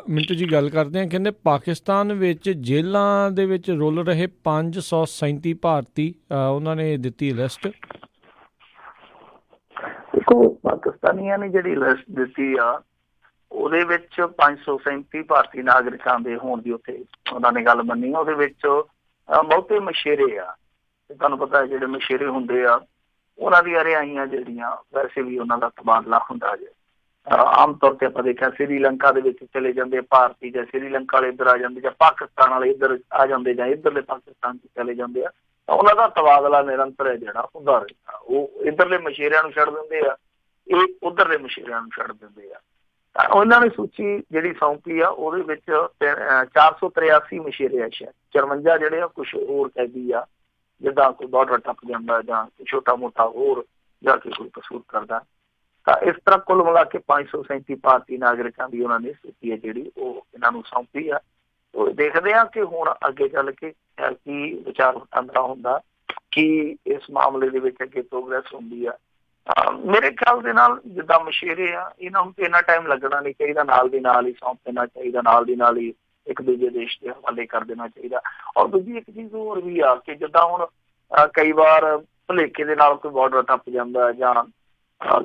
ਮਿੰਟੂ ਜੀ ਗੱਲ ਕਰਦੇ ਹਾਂ। ਕਹਿੰਦੇ ਪਾਕਿਸਤਾਨ ਵਿੱਚ ਜੇਲ੍ਹਾਂ ਦੇ ਵਿੱਚ ਰੁਲ ਰਹੇ 537 ਭਾਰਤੀ, ਉਹਨਾਂ ਨੇ ਦਿੱਤੀ ਲਿਸਟ। ਦੇਖੋ ਪਾਕਿਸਤਾਨੀਆਂ ਨੇ ਜਿਹੜੀ ਲਿਸਟ ਦਿੱਤੀ ਆ ਉਹਦੇ ਵਿੱਚ 537 ਭਾਰਤੀ ਨਾਗਰਿਕਾਂ ਦੇ ਹੋਣ ਦੀ ਉੱਥੇ ਉਹਨਾਂ ਨੇ ਗੱਲ ਮੰਨੀ ਆ। ਉਹਦੇ ਵਿੱਚ ਬਹੁਤੇ ਮਛੇਰੇ ਆ, ਤੇ ਤੁਹਾਨੂੰ ਪਤਾ ਜਿਹੜੇ ਮਛੇਰੇ ਹੁੰਦੇ ਆ ਉਹਨਾਂ ਦੀਆਂ ਰਿਹਾਈਆਂ ਜਿਹੜੀਆਂ ਵੈਸੇ ਵੀ ਉਹਨਾਂ ਦਾ ਤਬਾਦਲਾ ਹੁੰਦਾ ਜੇ। ਆਮ ਤੌਰ ਤੇ ਆਪਾਂ ਦੇਖਿਆ ਸ੍ਰੀਲੰਕਾ ਦੇ ਵਿੱਚ ਚਲੇ ਜਾਂਦੇ ਭਾਰਤੀ, ਜਾਂ ਸ੍ਰੀਲੰਕਾ ਵਾਲੇ ਇੱਧਰ ਆ ਜਾਂਦੇ, ਜਾਂ ਪਾਕਿਸਤਾਨ ਵਾਲੇ ਇੱਧਰ ਆ ਜਾਂਦੇ, ਜਾਂ ਇੱਧਰਲੇ ਪਾਕਿਸਤਾਨ 'ਚ ਚਲੇ ਜਾਂਦੇ ਆ, ਤਾਂ ਉਹਨਾਂ ਦਾ ਤਬਾਦਲਾ ਨਿਰੰਤਰ ਹੈ ਜਿਹੜਾ ਹੁੰਦਾ ਰਹਿੰਦਾ। ਉਹ ਇੱਧਰਲੇ ਮਛੇਰਿਆਂ ਨੂੰ ਛੱਡ ਦਿੰਦੇ ਆ, ਇਹ ਉੱਧਰਲੇ ਮਛੇਰਿਆਂ ਨੂੰ ਛੱਡ ਦਿੰਦੇ ਆ। ਤਾਂ ਉਹਨਾਂ ਨੇ ਸੂਚੀ ਜਿਹੜੀ ਸੌਂਪੀ ਆ ਉਹਦੇ ਵਿੱਚ 483 ਮਛੇਰੇ ਆ, ਸ਼ਾਇਦ 54 ਜਿਹੜੇ ਆ ਕੁਛ ਹੋਰ ਕੈਦੀ ਆ, ਜਿੱਦਾਂ ਕੋਈ ਬਾਰਡਰ ਟੱਪ ਜਾਂਦਾ ਜਾਂ ਛੋਟਾ ਮੋਟਾ ਹੋਰ ਜਾ ਕੇ ਕੋਈ ਕਸੂਰ ਕਰਦਾ। ਤਾਂ ਇਸ ਤਰ੍ਹਾਂ ਕੁੱਲ ਮਿਲਾ ਕੇ 537 ਭਾਰਤੀ ਨਾਗਰਿਕਾਂ ਦੀ ਉਹਨਾਂ ਨੇ ਸੂਚੀ ਹੈ ਜਿਹੜੀ ਉਹ ਇਹਨਾਂ ਨੂੰ ਸੌਂਪੀ ਆ। ਉਹ ਦੇਖਦੇ ਆ ਕਿ ਹੁਣ ਅੱਗੇ ਚੱਲ ਕੇ ਕੀ ਵਿਚਾਰ ਵਟਾਂਦਰਾ ਹੁੰਦਾ, ਕੀ ਇਸ ਮਾਮਲੇ ਦੇ ਵਿੱਚ ਅੱਗੇ ਪ੍ਰੋਗਰੈਸ ਹੁੰਦੀ ਆ। ਮੇਰੇ ਖਿਆਲ ਦੇ ਨਾਲ ਜਿੱਦਾਂ ਮਛੇਰੇ ਆ, ਇਹਨਾਂ ਨੂੰ ਤੇ ਇੰਨਾ ਟਾਈਮ ਲੱਗਣਾ ਨਹੀਂ ਚਾਹੀਦਾ, ਨਾਲ ਦੀ ਨਾਲ ਹੀ ਸੌਂਪ ਦੇਣਾ ਚਾਹੀਦਾ, ਨਾਲ ਦੀ ਨਾਲ ਹੀ ਇੱਕ ਦੂਜੇ ਦੇਸ਼ ਦੇ ਹਵਾਲੇ ਕਰ ਦੇਣਾ ਚਾਹੀਦਾ। ਔਰ ਦੂਜੀ ਇੱਕ ਚੀਜ਼ ਹੋਰ ਵੀ ਆ ਕਿ ਜਿੱਦਾਂ ਹੁਣ ਕਈ ਵਾਰ ਭੁਲੇਖੇ ਦੇ ਨਾਲ ਕੋਈ ਬਾਰਡਰ ਟੱਪ ਜਾਂਦਾ, ਜਾਂ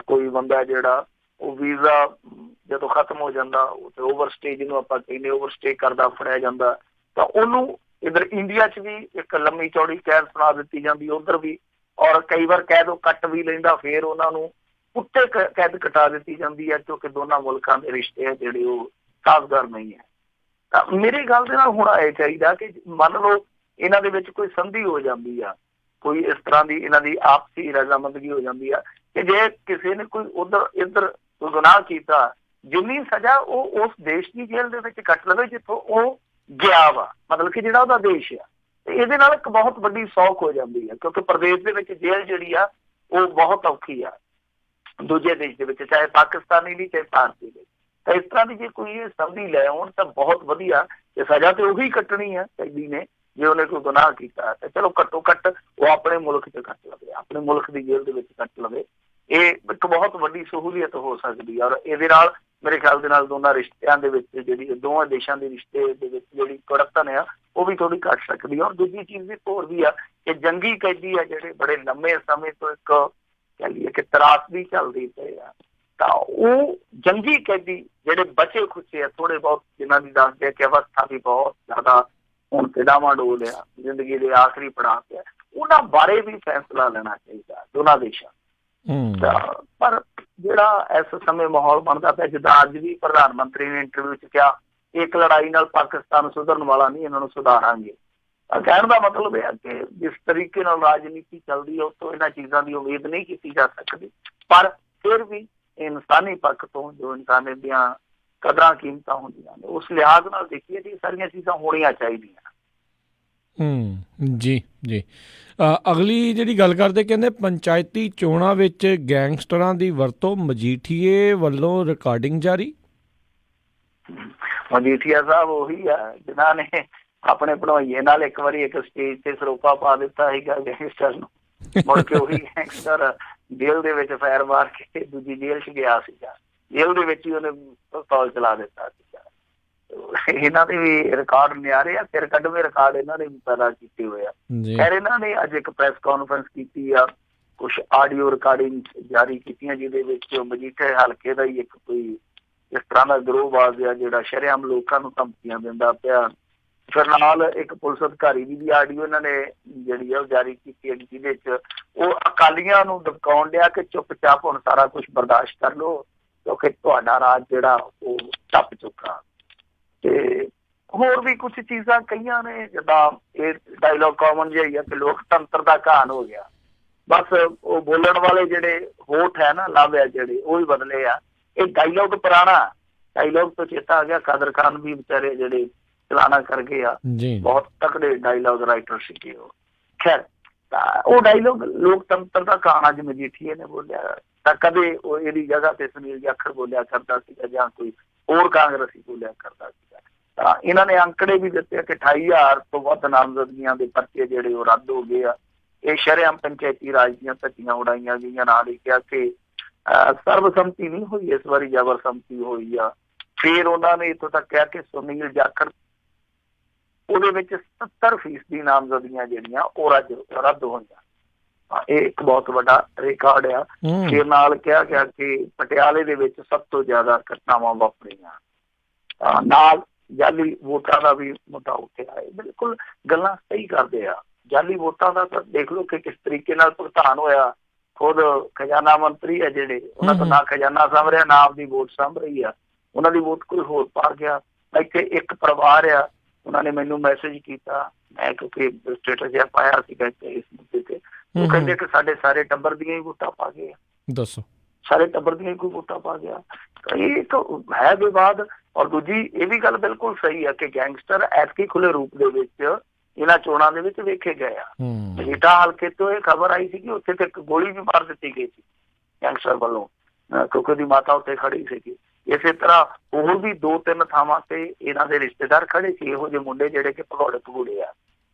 ਕੋਈ ਬੰਦਾ ਜਿਹੜਾ ਉਹ ਵੀਜ਼ਾ ਜਦੋਂ ਖਤਮ ਹੋ ਜਾਂਦਾ ਤੇ ਓਵਰਸਟੇ ਜਿਹਨੂੰ ਆਪਾਂ ਕਹਿੰਦੇ ਓਵਰਸਟੇ ਕਰਦਾ ਫੜਿਆ ਜਾਂਦਾ, ਤਾਂ ਉਹਨੂੰ ਇੱਧਰ ਇੰਡੀਆ 'ਚ ਵੀ ਇੱਕ ਲੰਮੀ ਚੌੜੀ ਕੈਦ ਸੁਣਾ ਦਿੱਤੀ ਜਾਂਦੀ, ਉੱਧਰ ਵੀ। ਔਰ ਕਈ ਵਾਰ ਕੈਦ ਉਹ ਕੱਟ ਵੀ ਲੈਂਦਾ, ਫਿਰ ਉਹਨਾਂ ਨੂੰ ਉੱਤੇ ਕੈਦ ਕਟਾ ਦਿੱਤੀ ਜਾਂਦੀ ਹੈ, ਕਿਉਂਕਿ ਦੋਨਾਂ ਮੁਲਕਾਂ ਦੇ ਰਿਸ਼ਤੇ ਆ ਜਿਹੜੇ ਉਹ ਸਾਜ਼ਗਾਰ ਨਹੀਂ ਹੈ। ਤਾਂ ਮੇਰੀ ਗੱਲ ਦੇ ਨਾਲ ਹੁਣ ਇਹ ਚਾਹੀਦਾ ਕਿ ਮੰਨ ਲਓ ਇਹਨਾਂ ਦੇ ਵਿੱਚ ਕੋਈ ਸੰਧੀ ਹੋ ਜਾਂਦੀ ਆ, ਕੋਈ ਇਸ ਤਰ੍ਹਾਂ ਦੀ ਇਹਨਾਂ ਦੀ ਆਪਸੀ ਰਜ਼ਾਮੰਦਗੀ ਹੋ ਜਾਂਦੀ ਆ ਕਿ ਜੇ ਕਿਸੇ ਨੇ ਕੋਈ ਉਧਰ ਇੱਧਰ ਕੋਈ ਗੁਨਾਹ ਕੀਤਾ, ਜਿੰਨੀ ਸਜ਼ਾ ਉਹ ਉਸ ਦੇਸ਼ ਦੀ ਜੇਲ੍ਹ ਦੇ ਵਿੱਚ ਕੱਟ ਲਵੇ ਜਿੱਥੋਂ ਉਹ ਗਿਆ ਵਾ, ਮਤਲਬ ਕਿ ਜਿਹੜਾ ਉਹਦਾ ਦੇਸ਼ ਆ। ਤੇ ਇਹਦੇ ਨਾਲ ਇੱਕ ਬਹੁਤ ਵੱਡੀ ਸੌਖ ਹੋ ਜਾਂਦੀ ਹੈ, ਕਿਉਂਕਿ ਪ੍ਰਦੇਸ਼ ਦੇ ਵਿੱਚ ਜੇਲ੍ਹ ਜਿਹੜੀ ਆ ਉਹ ਬਹੁਤ ਔਖੀ ਆ ਦੂਜੇ ਦੇਸ਼ ਦੇ ਵਿੱਚ, ਚਾਹੇ ਪਾਕਿਸਤਾਨੀ ਲਈ ਚਾਹੇ ਭਾਰਤੀ ਲਈ। ਤਾਂ ਇਸ ਤਰ੍ਹਾਂ ਦੀ ਜੇ ਕੋਈ ਇਹ ਸੰਧੀ ਲੈ ਆਉਣ ਤਾਂ ਬਹੁਤ ਵਧੀਆ। ਤੇ ਸਜ਼ਾ ਤੇ ਉਹੀ ਕੱਟਣੀ ਆ ਕੈਦੀ ਨੇ ਜੇ ਉਹਨੇ ਕੋਈ ਗੁਨਾਹ ਕੀਤਾ, ਤੇ ਚਲੋ ਘੱਟੋ ਘੱਟ ਉਹ ਆਪਣੇ ਮੁਲਕ 'ਚ ਕੱਟ ਲਵੇ, ਆਪਣੇ ਮੁਲਕ ਦੀ ਜੇਲ੍ਹ ਦੇ ਵਿੱਚ ਕੱਟ ਲਵੇ। ਇਹ ਇੱਕ ਬਹੁਤ ਵੱਡੀ ਸਹੂਲੀਅਤ ਹੋ ਸਕਦੀ ਹੈ। ਔਰ ਇਹਦੇ ਨਾਲ ਮੇਰੇ ਖਿਆਲ ਦੇ ਨਾਲ ਦੋਨਾਂ ਰਿਸ਼ਤਿਆਂ ਦੇ ਵਿੱਚ ਜਿਹੜੀ ਦੋਵਾਂ ਦੇਸ਼ਾਂ ਦੇ ਰਿਸ਼ਤੇ ਦੇ ਵਿੱਚ ਜਿਹੜੀ ਕੜਕਤਨ ਆ ਉਹ ਵੀ ਥੋੜ੍ਹੀ ਘੱਟ ਸਕਦੀ ਹੈ। ਔਰ ਦੂਜੀ ਚੀਜ਼ ਵੀ ਹੋਰ ਵੀ ਆ ਕਿ ਜੰਗੀ ਕੈਦੀ ਆ ਜਿਹੜੇ ਬੜੇ ਲੰਮੇ ਸਮੇਂ ਤੋਂ ਇੱਕ ਕਹਿ ਲਈਏ ਕਿ ਤਰਾਸਦੀ ਚੱਲਦੀ ਪਈ ਆ, ਤਾਂ ਉਹ ਜੰਗੀ ਕੈਦੀ ਜਿਹੜੇ ਬਚੇ ਖੁਚੇ ਆ ਥੋੜੇ ਬਹੁਤ, ਜਿਨ੍ਹਾਂ ਦੀ ਦੱਸਦੇ ਕਿ ਅਵਸਥਾ ਵੀ ਬਹੁਤ ਜ਼ਿਆਦਾ ਹੁਣ ਤੇ ਡਾਵਾਡੋਲ ਆ, ਜ਼ਿੰਦਗੀ ਦੇ ਆਖਰੀ ਪੜਾਅ ਤੇ ਆ, ਉਹਨਾਂ ਬਾਰੇ ਵੀ ਫੈਸਲਾ ਲੈਣਾ ਚਾਹੀਦਾ ਦੋਨਾਂ ਦੇਸ਼ਾਂ। ਪਰ ਜਿਹੜਾ ਇਸ ਸਮੇਂ ਮਾਹੌਲ ਬਣਦਾ ਪਿਆ, ਜਿੱਦਾਂ ਅੱਜ ਵੀ ਪ੍ਰਧਾਨ ਮੰਤਰੀ ਨੇ ਇੰਟਰਵਿਊ 'ਚ ਕਿਹਾ, ਇੱਕ ਲੜਾਈ ਨਾਲ ਪਾਕਿਸਤਾਨ ਸੁਧਰਨ ਵਾਲਾ ਨਹੀਂ, ਇਹਨਾਂ ਨੂੰ ਸੁਧਾਰਾਂਗੇ। ਕਹਿਣ ਦਾ ਮਤਲਬ ਇਹ ਹੈ ਕਿ ਜਿਸ ਤਰੀਕੇ ਨਾਲ ਰਾਜਨੀਤੀ ਚੱਲਦੀ ਹੈ ਉਸ ਤੋਂ ਇਹਨਾਂ ਚੀਜ਼ਾਂ ਦੀ ਉਮੀਦ ਨਹੀਂ ਕੀਤੀ ਜਾ ਸਕਦੀ। ਪਰ ਫਿਰ ਵੀ ਇਨਸਾਨੀ ਪੱਖ ਤੋਂ ਜੋ ਇਨਸਾਨੀਅਤ ਦੀਆਂ ਕਦਰਾਂ ਕੀਮਤਾਂ ਹੁੰਦੀਆਂ ਨੇ ਉਸ ਲਿਹਾਜ਼ ਨਾਲ ਦੇਖੀਏ ਕਿ ਸਾਰੀਆਂ ਚੀਜ਼ਾਂ ਹੋਣੀਆਂ ਚਾਹੀਦੀਆਂ। ਜੀ ਜੀ। ਅਗਲੀ ਜਿਹੜੀ ਗੱਲ ਕਰਦੇ, ਕਹਿੰਦੇ ਪੰਚਾਇਤੀ ਚੋਣਾਂ ਵਿੱਚ ਗੈਂਗਸਟਰਾਂ ਦੀ ਵਰਤੋਂ, ਮਜੀਠੀਏ ਵੱਲੋਂ ਰਿਕਾਰਡਿੰਗ ਜਾਰੀ। ਮਜੀਠੀਆ ਸਾਹਿਬ ਉਹੀ ਆ ਜਿਨ੍ਹਾਂ ਨੇ ਆਪਣੇ ਭਣੋਈਏ ਨਾਲ ਇੱਕ ਵਾਰੀ ਇੱਕ ਸਟੇਜ ਤੇ ਸਰੋਪਾ ਪਾ ਦਿੱਤਾ ਸੀਗਾ ਗੈਂਗਸਟਰ ਨੂੰ, ਮੁੜ ਕੇ ਉਹੀ ਗੈਂਗਸਟਰ ਜੇਲ੍ਹ ਦੇ ਵਿੱਚ ਫਾਇਰ ਮਾਰ ਕੇ ਦੂਜੀ ਜੇਲ੍ਹ 'ਚ ਗਿਆ ਸੀਗਾ, ਜੇਲ੍ਹ ਦੇ ਵਿੱਚ ਹੀ ਉਹਨੇ ਪਿਸਤੌਲ ਚਲਾ ਦਿੱਤਾ ਸੀਗਾ। ਇਹਨਾਂ ਦੇ ਵੀ ਰਿਕਾਰਡ ਨਿਆਰੇ ਆ, ਸਿਰ ਕੱਢਵੇਂ ਰਿਕਾਰਡ ਇਹਨਾਂ ਨੇ ਵੀ ਪੈਦਾ ਕੀਤੇ ਹੋਏ ਆ। ਖੈਰ ਇਹਨਾਂ ਨੇ ਅੱਜ ਇੱਕ ਪ੍ਰੈਸ ਕਾਨਫਰੰਸ ਕੀਤੀ ਆ, ਕੁਛ ਆਡੀਓ ਰਿਕਾਰਡਿੰਗ ਜਾਰੀ ਕੀਤੀਆਂ ਜਿਹਦੇ ਵਿੱਚ ਮਜੀਠੇ ਹਲਕੇ ਦਾ ਹੀ ਇੱਕ ਕੋਈ ਇਸ ਤਰ੍ਹਾਂ ਦਾ ਗਰੋਹਬਾਜ਼ ਆ ਜਿਹੜਾ ਸ਼ਰੇਆਮ ਲੋਕਾਂ ਨੂੰ ਧਮਕੀਆਂ ਦਿੰਦਾ ਪਿਆ। ਫਿਰ ਨਾਲ ਇੱਕ ਪੁਲਿਸ ਅਧਿਕਾਰੀ ਦੀ ਵੀ ਆਡੀਓ ਇਹਨਾਂ ਨੇ ਜਿਹੜੀ ਆ ਉਹ ਜਾਰੀ ਕੀਤੀ ਹੈ, ਜਿਹਦੇ 'ਚ ਉਹ ਅਕਾਲੀਆਂ ਨੂੰ ਦਬਕਾਉਣ ਡਿਆ ਕਿ ਚੁੱਪ-ਚਾਪ ਹੁਣ ਸਾਰਾ ਕੁਛ ਬਰਦਾਸ਼ਤ ਕਰ ਲਓ ਕਿਉਂਕਿ ਤੁਹਾਡਾ ਰਾਜ ਜਿਹੜਾ ਉਹ ਟੱਪ ਚੁੱਕਾ। ਤੇ ਹੋਰ ਵੀ ਕੁਛ ਚੀਜ਼ਾਂ ਕਹੀਆਂ ਨੇ, ਜਿੱਦਾਂ ਇਹ ਡਾਇਲੋਗ ਕਾਮਨ ਜਿਹਾ ਹੀ ਆ ਕਿ ਲੋਕਤੰਤਰ ਦਾ ਘਾਣ ਹੋ ਗਿਆ, ਬਸ ਉਹ ਬੋਲਣ ਵਾਲੇ ਜਿਹੜੇ ਹੋਠ ਹੈ ਨਾ ਲਵ ਹੈ ਜਿਹੜੇ ਉਹ ਹੀ ਬਦਲੇ ਆ। ਇਹ ਡਾਇਲੋਗ ਪੁਰਾਣਾ, ਡਾਇਲੋਗ ਤੋਂ ਚੇਤਾ ਆ ਗਿਆ ਕਾਦਰ ਖਾਨ ਵੀ ਵਿਚਾਰੇ ਜਿਹੜੇ ਚਲਾਣਾ ਕਰ ਗਏ ਆ, ਬਹੁਤ ਤਕੜੇ ਡਾਇਲੋਗ ਰਾਈਟਰ ਸੀਗੇ ਉਹ। ਖੈਰ ਤਾਂ ਉਹ ਡਾਇਲੋਗ ਲੋਕਤੰਤਰ ਦਾ ਘਾਣ ਅੱਜ ਮਜੀਠੀਏ ਨੇ ਬੋਲਿਆ, ਤਾਂ ਕਦੇ ਉਹ ਇਹਦੀ ਜਗ੍ਹਾ ਤੇ ਸੁਨੀਲ ਜਾਖੜ ਬੋਲਿਆ ਕਰਦਾ ਸੀਗਾ ਜਾਂ ਕੋਈ ਹੋਰ ਕਾਂਗਰਸੀ ਬੋਲਿਆ ਕਰਦਾ ਸੀਗਾ। ਤਾਂ ਇਹਨਾਂ ਨੇ ਅੰਕੜੇ ਵੀ ਦਿੱਤੇ ਕਿ 28,000 ਤੋਂ ਵੱਧ ਨਾਮਜ਼ਦਗੀਆਂ ਦੇ ਪਰਚੇ ਜਿਹੜੇ ਉਹ ਰੱਦ ਹੋ ਗਏ ਆ। ਇਹ ਸ਼ਰੇਆਮ ਪੰਚਾਇਤੀ ਰਾਜ ਦੀਆਂ ਧੱਜੀਆਂ ਉਡਾਈਆਂ ਗਈਆਂ। ਨਾਲ ਹੀ ਕਿਹਾ ਕਿ ਸਰਬਸੰਮਤੀ ਨਹੀਂ ਹੋਈ, ਇਸ ਵਾਰੀ ਜ਼ਬਰਸੰਮਤੀ ਹੋਈ ਆ। ਫਿਰ ਉਹਨਾਂ ਨੇ ਇੱਥੋਂ ਤੱਕ ਕਿਹਾ ਕਿ ਸੁਨੀਲ ਜਾਖੜ ਉਹਦੇ ਵਿੱਚ 70% ਨਾਮਜ਼ਦਗੀਆਂ ਜਿਹੜੀਆਂ ਉਹ ਰੱਦ ਹੋਈਆਂ। ਇਹ ਇੱਕ ਬਹੁਤ ਵੱਡਾ ਰਿਕਾਰਡ ਆ। ਫਿਰ ਨਾਲ ਕਿਹਾ ਗਿਆ ਕਿ ਪਟਿਆਲੇ ਦੇ ਵਿੱਚ ਸਭ ਤੋਂ ਜ਼ਿਆਦਾ ਘਟਨਾਵਾਂ ਵਾਪਰੀਆਂ। ਨਾਲ ਜਾਲੀ ਵੋਟਾਂ ਦਾ ਵੀ ਮੁੱਦਾ ਉੱਠਿਆ ਹੈ। ਬਿਲਕੁਲ ਗੱਲਾਂ ਸਹੀ ਕਰਦੇ ਆ। ਜਾਲੀ ਵੋਟਾਂ ਦਾ ਤਾਂ ਦੇਖ ਲਓ ਕਿ ਕਿਸ ਤਰੀਕੇ ਨਾਲ ਭੁਗਤਾਨ ਹੋਇਆ। ਖੁਦ ਖਜ਼ਾਨਾ ਮੰਤਰੀ ਆ ਜਿਹੜੇ, ਉਹਨਾਂ ਤੋਂ ਨਾ ਖਜ਼ਾਨਾ ਸਾਂਭ ਰਿਹਾ ਨਾ ਆਪਦੀ ਵੋਟ ਸਾਂਭ ਰਹੀ ਆ, ਉਹਨਾਂ ਦੀ ਵੋਟ ਕੋਈ ਹੋਰ ਪਾ ਗਿਆ। ਇੱਥੇ ਇੱਕ ਪਰਿਵਾਰ ਆ, ਉਹਨਾਂ ਨੇ ਮੈਨੂੰ ਮੈਸੇਜ ਕੀਤਾ, ਮੈਂ ਕਿਉਂਕਿ ਸਟੇਟਸ ਜਿਹਾ ਪਾਇਆ ਸੀਗਾ ਇਸ ਮੁੱਦੇ ਤੇ, ਉਹ ਕਹਿੰਦੇ ਕਿ ਸਾਡੇ ਸਾਰੇ ਟੱਬਰ ਦੀਆਂ ਹੀ ਵੋਟਾਂ ਪਾ ਗਏ। ਦੱਸੋ, ਸਾਰੇ ਟੱਬਰ ਦੀਆਂ ਹੀ ਕੋਈ ਵੋਟਾਂ ਪਾ ਗਿਆ। ਇਹ ਇੱਕ ਹੈ ਵਿਵਾਦ। ਔਰ ਦੂਜੀ ਇਹ ਵੀ ਗੱਲ ਬਿਲਕੁਲ ਸਹੀ ਆ ਕਿ ਗੈਂਗਸਟਰ ਐਤਕੀ ਖੁੱਲੇ ਰੂਪ ਦੇ ਵਿੱਚ ਇਹਨਾਂ ਚੋਣਾਂ ਦੇ ਵਿੱਚ ਵੇਖੇ ਗਏ ਆ। ਮਜੀਠਾ ਹਲਕੇ ਤੋਂ ਇਹ ਖਬਰ ਆਈ ਸੀ ਕਿ ਉੱਥੇ ਤੇ ਇੱਕ ਗੋਲੀ ਵੀ ਮਾਰ ਦਿੱਤੀ ਗਈ ਸੀ ਗੈਂਗਸਟਰ ਵੱਲੋਂ, ਕਿਉਂਕਿ ਉਹਦੀ ਮਾਤਾ ਉੱਥੇ ਖੜੀ ਸੀਗੀ। ਇਸੇ ਤਰ੍ਹਾਂ ਹੋਰ ਵੀ 2-3 ਥਾਵਾਂ ਤੇ ਇਹਨਾਂ ਦੇ ਰਿਸ਼ਤੇਦਾਰ ਖੜੇ ਸੀ, ਇਹੋ ਜਿਹੇ ਮੁੰਡੇ ਜਿਹੜੇ ਕਿ ਭਗੌੜੇ ਆ।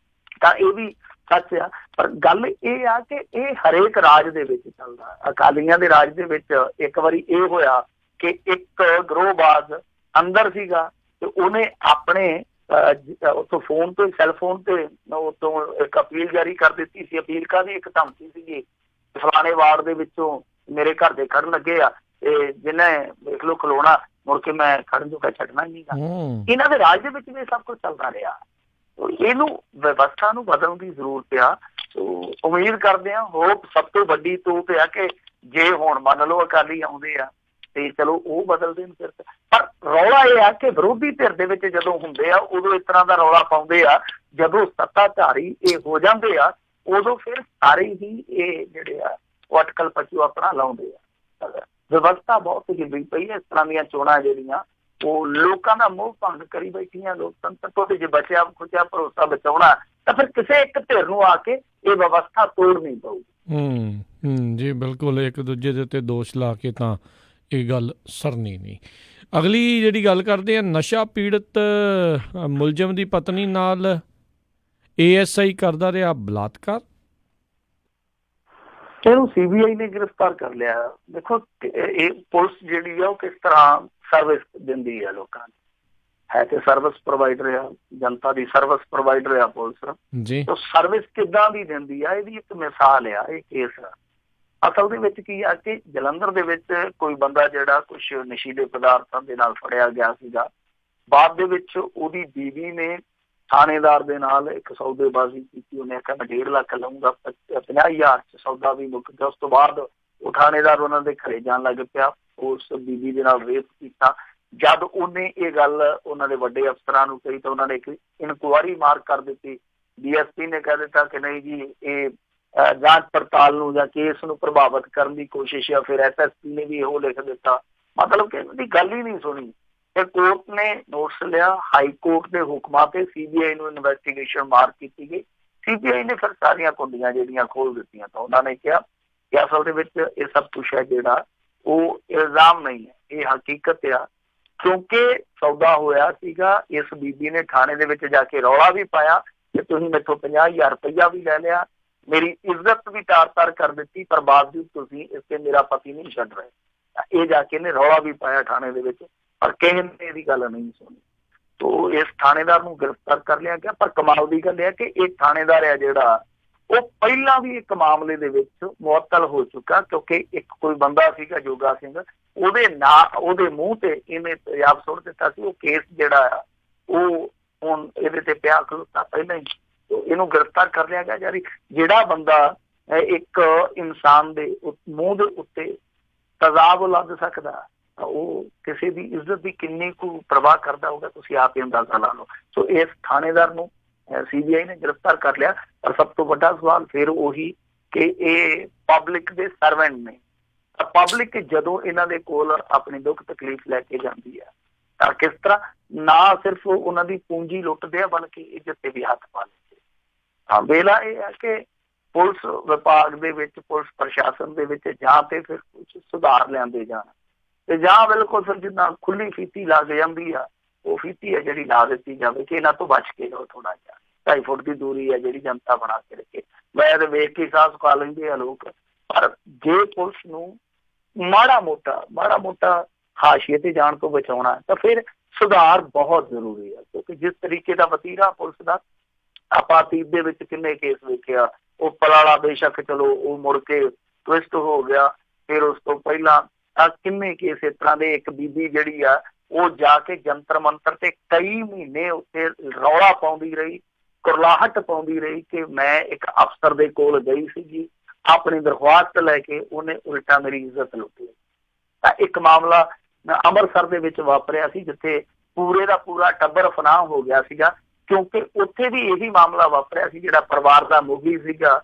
ਤਾਂ ਇਹ ਵੀ ਸੱਚ ਆ। ਪਰ ਗੱਲ ਇਹ ਆ ਕਿ ਇਹ ਹਰੇਕ ਰਾਜ ਦੇ ਵਿੱਚ ਚੱਲਦਾ। ਅਕਾਲੀਆਂ ਦੇ ਰਾਜ ਦੇ ਵਿੱਚ ਇੱਕ ਵਾਰੀ ਇਹ ਹੋਇਆ ਕਿ ਇੱਕ ਗਰੋਹਬਾਜ਼ ਅੰਦਰ ਸੀਗਾ ਤੇ ਉਹਨੇ ਆਪਣੇ ਉੱਥੋਂ ਫੋਨ ਤੋਂ ਸੈੱਲ ਫੋਨ ਤੇ ਉੱਥੋਂ ਇੱਕ ਅਪੀਲ ਜਾਰੀ ਕਰ ਦਿੱਤੀ ਸੀ। ਅਪੀਲ ਕਾਹਦੀ, ਇੱਕ ਧਮਕੀ ਸੀਗੀ, ਫਲਾਣੇ ਵਾਰਡ ਦੇ ਵਿੱਚੋਂ ਮੇਰੇ ਘਰ ਦੇ ਖੜਨ ਲੱਗੇ ਆ ਤੇ ਜਿਹਨੇ ਦੇਖ ਲਓ ਖਲੋਣਾ ਮੁੜ ਕੇ ਮੈਂ ਖੜਨ ਜੋਗਾ ਛੱਡਣਾ ਹੀ ਨਹੀਂਗਾ। ਇਹਨਾਂ ਦੇ ਰਾਜ ਦੇ ਵਿੱਚ ਵੀ ਸਭ ਕੁਝ ਚੱਲਦਾ ਰਿਹਾ। ਇਹਨੂੰ ਵਿਵਸਥਾ ਨੂੰ ਬਦਲਣ ਦੀ ਜ਼ਰੂਰਤ ਆ। ਉਮੀਦ ਕਰਦੇ ਹਾਂ, ਹੋਪ ਸਭ ਤੋਂ ਵੱਡੀ ਤੋਪ ਆ ਕਿ ਜੇ ਹੁਣ ਮੰਨ ਲਓ ਅਕਾਲੀ ਆਉਂਦੇ ਆ ਤੇ ਚਲੋ ਉਹ ਬਦਲ ਦੇਣ ਫਿਰ। ਪਰ ਰੌਲਾ ਇਹ ਆ ਕਿ ਵਿਰੋਧੀ ਧਿਰ ਦੇ ਵਿੱਚ ਜਦੋਂ ਹੁੰਦੇ ਆ ਉਦੋਂ ਇਸ ਤਰ੍ਹਾਂ ਦਾ ਰੌਲਾ ਪਾਉਂਦੇ ਆ, ਜਦੋਂ ਸੱਤਾਧਾਰੀ ਇਹ ਹੋ ਜਾਂਦੇ ਆ ਉਦੋਂ ਫਿਰ ਸਾਰੇ ਹੀ ਇਹ ਜਿਹੜੇ ਆ ਉਹ ਅਟਕਲ ਪਚੂ ਆਪਣਾ ਲਾਉਂਦੇ ਆ। ਵਿਵਸਥਾ ਬਹੁਤ ਹਿੱਲੀ ਪਈ ਹੈ। ਇਸ ਤਰ੍ਹਾਂ ਦੀਆਂ ਚੋਣਾਂ ਜਿਹੜੀਆਂ ਉਹ ਲੋਕਾਂ ਦਾ ਮੋਹ ਭੰਗ ਕਰੀ ਬੈਠੀਆਂ। ਲੋਕਤੰਤਰ ਤੋਂ ਜੇ ਬਚਿਆ ਖੁਚਿਆ ਭਰੋਸਾ ਬਚਾਉਣਾ ਤਾਂ ਫਿਰ ਕਿਸੇ ਇੱਕ ਧਿਰ ਨੂੰ ਆ ਕੇ ਇਹ ਵਿਵਸਥਾ ਤੋੜਨੀ ਪਊਗੀ। ਜੀ ਬਿਲਕੁਲ, ਇੱਕ ਦੂਜੇ ਦੇ ਉੱਤੇ ਦੋਸ਼ ਲਾ ਕੇ ਤਾਂ ਇਹ ਗੱਲ ਸਰਨੀ ਨਹੀਂ। ਅਗਲੀ ਜਿਹੜੀ ਗੱਲ ਕਰਦੇ ਆ, ਨਸ਼ਾ ਪੀੜਤ ਮੁਲਜ਼ਮ ਦੀ ਪਤਨੀ ਨਾਲ ASI ਕਰਦਾ ਰਿਹਾ ਬਲਾਤਕਾਰ। ਇਹਨੂੰ CBI ਨੇ ਗ੍ਰਿਫਤਾਰ ਕਰ ਲਿਆ। ਦੇਖੋ ਇਹ ਪੁਲਿਸ ਜਿਹੜੀ ਆ ਉਹ ਕਿਸ ਤਰ੍ਹਾਂ ਸਰਵਿਸ ਦਿੰਦੀ ਹੈ ਲੋਕਾਂ ਨੂੰ, ਹੈ ਤੇ ਸਰਵਿਸ ਪ੍ਰੋਵਾਈਡਰ ਆ, ਜਨਤਾ ਦੀ ਸਰਵਿਸ ਪ੍ਰੋਵਾਈਡਰ ਆ ਪੁਲਿਸ ਜੀ। ਤਾਂ ਸਰਵਿਸ ਕਿੱਦਾਂ ਦੀ ਦਿੰਦੀ ਆ ਇਹਦੀ ਇੱਕ ਮਿਸਾਲ ਆ ਇਹ ਕੇਸ। ਅਸਲ ਦੇ ਵਿੱਚ ਕੀ ਆ ਕਿ ਜਲੰਧਰ ਦੇ ਵਿੱਚ ਕੋਈ ਬੰਦਾ ਜਿਹੜਾ ਕੁਛ ਨਸ਼ੀਲੇ ਪਦਾਰਥਾਂ ਦੇ ਨਾਲ ਫੜਿਆ ਗਿਆ ਸੀਗਾ। ਬਾਅਦ ਦੇ ਵਿੱਚ ਉਹਦੀ ਬੀਵੀ ਨੇ ਥਾਣੇਦਾਰ ਦੇ ਨਾਲ ਇੱਕ ਸੌਦੇਬਾਜ਼ੀ ਕੀਤੀ। ਉਹਨੇ ਆਖਿਆ ਮੈਂ 1.5 ਲੱਖ ਲਊਂਗਾ, 50,000 ਚ ਸੌਦਾ ਵੀ ਮੁੱਕ ਗਿਆ। ਉਸ ਤੋਂ ਬਾਅਦ ਉਹ ਥਾਣੇਦਾਰ ਉਹਨਾਂ ਦੇ ਘਰੇ ਜਾਣ ਲੱਗ ਪਿਆ, ਉਸ ਬੀਬੀ ਦੇ ਨਾਲ ਰੇਪ ਕੀਤਾ। ਜਦ ਉਹਨੇ ਇਹ ਗੱਲ ਉਹਨਾਂ ਦੇ ਵੱਡੇ ਅਫਸਰਾਂ ਨੂੰ ਕਹੀ ਤਾਂ ਉਹਨਾਂ ਨੇ ਇੱਕ ਇਨਕੁਆਇਰੀ ਮਾਰਕ ਕਰ ਦਿੱਤੀ। DSP ਨੇ ਕਹਿ ਦਿੱਤਾ ਕਿ ਨਹੀਂ ਜੀ ਇਹ ਜਾਂਚ ਪੜਤਾਲ ਨੂੰ ਜਾਂ ਕੇਸ ਨੂੰ ਪ੍ਰਭਾਵਿਤ ਕਰਨ ਦੀ ਕੋਸ਼ਿਸ਼ ਆ। ਫਿਰ SSP ਨੇ ਵੀ ਇਹੋ ਲਿਖ ਦਿੱਤਾ। ਮਤਲਬ ਕਿ ਇਹਦੀ ਗੱਲ ਹੀ ਨਹੀਂ ਸੁਣੀ। ਤੇ ਕੋਰਟ ਨੇ ਨੋਟਿਸ ਲਿਆ, ਹਾਈ ਕੋਰਟ ਦੇ ਹੁਕਮਾਂ ਤੇ CBI ਨੂੰ ਇਨਵੈਸਟੀਗੇਸ਼ਨ ਮਾਰਕ ਕੀਤੀ ਗਈ। CBI ਨੇ ਫਿਰ ਸਾਰੀਆਂ ਕੁੰਡੀਆਂ ਜਿਹੜੀਆਂ ਖੋਲ ਦਿੱਤੀਆਂ। ਤਾਂ ਉਹਨਾਂ ਨੇ ਕਿਹਾ ਕਿ ਅਸਲ ਦੇ ਵਿੱਚ ਇਹ ਸਭ ਕੁਛ ਹੈ ਜਿਹੜਾ ਉਹ ਇਲਜ਼ਾਮ ਨਹੀਂ ਹੈ, ਇਹ ਹਕੀਕਤ ਆ। ਕਿਉਂਕਿ ਸੌਦਾ ਹੋਇਆ ਸੀਗਾ, ਇਸ ਬੀਬੀ ਨੇ ਥਾਣੇ ਦੇ ਵਿੱਚ ਜਾ ਕੇ ਰੌਲਾ ਵੀ ਪਾਇਆ ਕਿ ਤੁਸੀਂ ਮੈਥੋਂ 50,000 ਰੁਪਇਆ ਵੀ ਲੈ ਲਿਆ, ਮੇਰੀ ਇੱਜ਼ਤ ਵੀ ਤਾਰ-ਤਾਰ ਕਰ ਦਿੱਤੀ, ਪਰ ਬਾਵਜੂਦ ਤੁਸੀਂ ਇਸ ਤੇ ਮੇਰਾ ਪਤੀ ਨਹੀਂ ਛੱਡ ਰਹੇ। ਇਹ ਜਾ ਕੇ ਇਹਨੇ ਰੌਲਾ ਵੀ ਪਾਇਆ ਥਾਣੇ ਦੇ ਵਿੱਚ, ਪਰ ਕਿਸੇ ਨੇ ਇਹਦੀ ਗੱਲ ਨਹੀਂ ਸੁਣੀ। ਤੋ ਇਸ ਥਾਣੇਦਾਰ ਨੂੰ ਗ੍ਰਿਫਤਾਰ ਕਰ ਲਿਆ ਗਿਆ। ਪਰ ਕਮਾਲ ਦੀ ਗੱਲ ਇਹ ਕਿ ਇਹ ਥਾਣੇਦਾਰ ਆ ਜਿਹੜਾ ਉਹ ਪਹਿਲਾਂ ਵੀ ਇੱਕ ਮਾਮਲੇ ਦੇ ਵਿੱਚ ਮੁਅੱਤਲ ਹੋ ਚੁੱਕਾ। ਕਿਉਂਕਿ ਇੱਕ ਕੋਈ ਬੰਦਾ ਸੀਗਾ ਜੋਗਾ ਸਿੰਘ, ਉਹਦੇ ਮੂੰਹ ਤੇ ਇਹਨੇ ਤੇਜ਼ਾਬ ਸੁੱਟ ਦਿੱਤਾ ਸੀ। ਉਹ ਕੇਸ ਜਿਹੜਾ ਆ ਉਹ ਹੁਣ ਇਹਦੇ ਤੇ ਪਿਆ ਖਲੋਤਾ ਪਹਿਲਾਂ ਹੀ। ਇਹਨੂੰ ਗ੍ਰਿਫਤਾਰ ਕਰ ਲਿਆ ਗਿਆ। ਜਿਹੜਾ ਬੰਦਾ ਇੱਕ ਇਨਸਾਨ ਦੇ ਮੂੰਹ ਦੇ ਉੱਤੇ ਤੇਜ਼ਾਬ ਲੱਗ ਸਕਦਾ ਉਹ ਕਿਸੇ ਦੀ ਇੱਜ਼ਤ ਦੀ ਕਿੰਨੀ ਕੁ ਪ੍ਰਵਾਹ ਕਰਦਾ ਹੋਊਗਾ, ਤੁਸੀਂ ਆਪ ਹੀ ਅੰਦਾਜ਼ਾ ਲਾ ਲਓ। ਸੋ ਇਸ ਥਾਣੇਦਾਰ ਨੂੰ CBI ਨੇ ਗ੍ਰਿਫਤਾਰ ਕਰ ਲਿਆ। ਪਰ ਸਭ ਤੋਂ ਵੱਡਾ ਸਵਾਲ ਫਿਰ ਉਹੀ ਕਿ ਇਹ ਪਬਲਿਕ ਦੇ ਸਰਵੈਂਟ ਨੇ। ਪਬਲਿਕ ਜਦੋਂ ਇਹਨਾਂ ਦੇ ਕੋਲ ਆਪਣੀ ਦੁੱਖ ਤਕਲੀਫ ਲੈ ਕੇ ਜਾਂਦੀ ਹੈ ਤਾਂ ਕਿਸ ਤਰ੍ਹਾਂ ਨਾ ਸਿਰਫ ਉਹਨਾਂ ਦੀ ਪੂੰਜੀ ਲੁੱਟਦੇ ਆ ਬਲਕਿ ਇੱਜ਼ਤ ਤੇ ਵੀ ਹੱਥ ਪਾ ਲੈਂਦੇ। ਹਾਂ, ਵੇਲਾ ਇਹ ਹੈ ਕਿ ਪੁਲਿਸ ਵਿਭਾਗ ਦੇ ਵਿੱਚ, ਪੁਲਿਸ ਪ੍ਰਸ਼ਾਸਨ ਦੇ ਵਿੱਚ ਜਾਂ ਤੇ ਫਿਰ ਕੁਝ ਸੁਧਾਰ ਲਿਆਂਦੇ ਜਾਣ ਤੇ ਜਾਂ ਬਿਲਕੁਲ ਫਿਰ ਜਿੱਦਾਂ ਖੁੱਲੀ ਫੀਤੀ ਲੱਗ ਜਾਂਦੀ ਆ ਉਹ ਫੀਤੀ ਹੈ ਜਿਹੜੀ ਲਾ ਦਿੱਤੀ ਜਾਵੇ ਕਿ ਇਹਨਾਂ ਤੋਂ ਬਚ ਕੇ ਰਹੋ। ਥੋੜਾ ਜਿਹਾ 2.5 ਫੁੱਟ ਦੀ ਦੂਰੀ ਹੈ ਜਿਹੜੀ ਜਨਤਾ ਬਣਾ ਕੇ ਰੱਖੇ। ਮੈਂ ਤੇ ਵੇਖ ਕੇ ਸਾਹ ਸੁਕਾ ਲੈਂਦੇ ਆ ਲੋਕ। ਪਰ ਜੇ ਪੁਲਿਸ ਨੂੰ ਮਾੜਾ ਮੋਟਾ ਹਾਸ਼ੀਏ ਤੇ ਜਾਣ ਤੋਂ ਬਚਾਉਣਾ ਤਾਂ ਫਿਰ ਸੁਧਾਰ ਬਹੁਤ ਜ਼ਰੂਰੀ ਹੈ। ਕਿਉਂਕਿ ਜਿਸ ਤਰੀਕੇ ਦਾ ਵਤੀਰਾ ਪੁਲਿਸ ਦਾ ਆਪਾਂ ਅਤੀਤ ਦੇ ਵਿੱਚ ਕਿੰਨੇ ਕੇਸ ਵੇਖਿਆ। ਉਹ ਪਲਾਲਾ ਬੇਸ਼ੱਕ ਚਲੋ ਉਹ ਮੁੜ ਕੇ ਟਵਿਸਟ ਹੋ ਗਿਆ। ਫਿਰ ਉਸ ਤੋਂ ਪਹਿਲਾਂ ਕਿੰਨੇ ਕੇਸ ਇਸ ਤਰ੍ਹਾਂ ਦੇ। ਇੱਕ ਬੀਬੀ ਜਿਹੜੀ ਆ ਉਹ ਜਾ ਕੇ ਜੰਤਰ ਮੰਤਰ ਤੇ ਕਈ ਮਹੀਨੇ ਉੱਤੇ ਰੌਲਾ ਪਾਉਂਦੀ ਰਹੀ, ਕੁਰਲਾਹਟ ਪਾਉਂਦੀ ਰਹੀ ਕਿ ਮੈਂ ਇੱਕ ਅਫਸਰ ਦੇ ਕੋਲ ਗਈ ਸੀਗੀ ਆਪਣੀ ਦਰਖਾਸਤ ਲੈ ਕੇ, ਉਹਨੇ ਉਲਟਾ ਮੇਰੀ ਇੱਜ਼ਤ ਲੁੱਟੀ। ਤਾਂ ਇੱਕ ਮਾਮਲਾ ਅੰਮ੍ਰਿਤਸਰ ਦੇ ਵਿੱਚ ਵਾਪਰਿਆ ਸੀ ਜਿੱਥੇ ਪੂਰੇ ਦਾ ਪੂਰਾ ਟੱਬਰ ਫਨਾਹ ਹੋ ਗਿਆ ਸੀਗਾ। ਕਿਉਂਕਿ ਉੱਥੇ ਵੀ ਇਹੀ ਮਾਮਲਾ ਵਾਪਰਿਆ ਸੀ। ਜਿਹੜਾ ਪਰਿਵਾਰ ਦਾ ਮੁਖੀ ਸੀਗਾ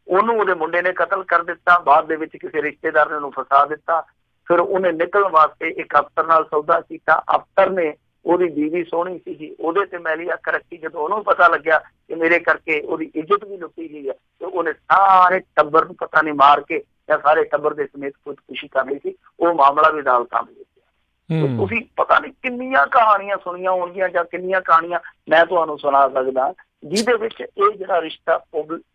ਉਹਨੂੰ ਉਹਦੇ ਮੁੰਡੇ ਨੇ ਕਤਲ ਕਰ ਦਿੱਤਾ। ਬਾਅਦ ਦੇ ਵਿੱਚ ਕਿਸੇ ਰਿਸ਼ਤੇਦਾਰ ਨੇ ਉਹਨੂੰ ਫਸਾ ਦਿੱਤਾ। ਫਿਰ ਉਹਨੇ ਨਿਕਲਣ ਵਾਸਤੇ ਇੱਕ ਅਫਸਰ ਨਾਲ ਸੌਦਾ ਕੀਤਾ। ਅਫਸਰ ਨੇ, ਉਹਦੀ ਬੀਵੀ ਸੋਹਣੀ ਸੀਗੀ, ਉਹਦੇ ਤੇ ਮੈਲੀ ਅੱਖ ਰੱਖੀ। ਜਦੋਂ ਉਹਨੂੰ ਪਤਾ ਲੱਗਿਆ ਕਿ ਮੇਰੇ ਕਰਕੇ ਉਹਦੀ ਇੱਜ਼ਤ ਵੀ ਲੁੱਟੀ ਗਈ ਹੈ ਤੇ ਉਹਨੇ ਸਾਰੇ ਟੱਬਰ ਨੂੰ ਪਤਾ ਨਹੀਂ ਮਾਰ ਕੇ ਜਾਂ ਸਾਰੇ ਟੱਬਰ ਦੇ ਸਮੇਤ ਖੁਦਕੁਸ਼ੀ ਕਰ ਲਈ ਸੀ। ਉਹ ਮਾਮਲਾ ਵੀ ਅਦਾਲਤਾਂ ਵਿੱਚ। ਤੁਸੀਂ ਪਤਾ ਨਹੀਂ ਕਿੰਨੀਆਂ ਕਹਾਣੀਆਂ ਸੁਣੀਆਂ ਹੋਣਗੀਆਂ ਜਾਂ ਕਿੰਨੀਆਂ ਕਹਾਣੀਆਂ ਮੈਂ ਤੁਹਾਨੂੰ ਸੁਣਾ ਸਕਦਾ ਜਿਹਦੇ ਵਿੱਚ ਇਹ ਜਿਹੜਾ ਰਿਸ਼ਤਾ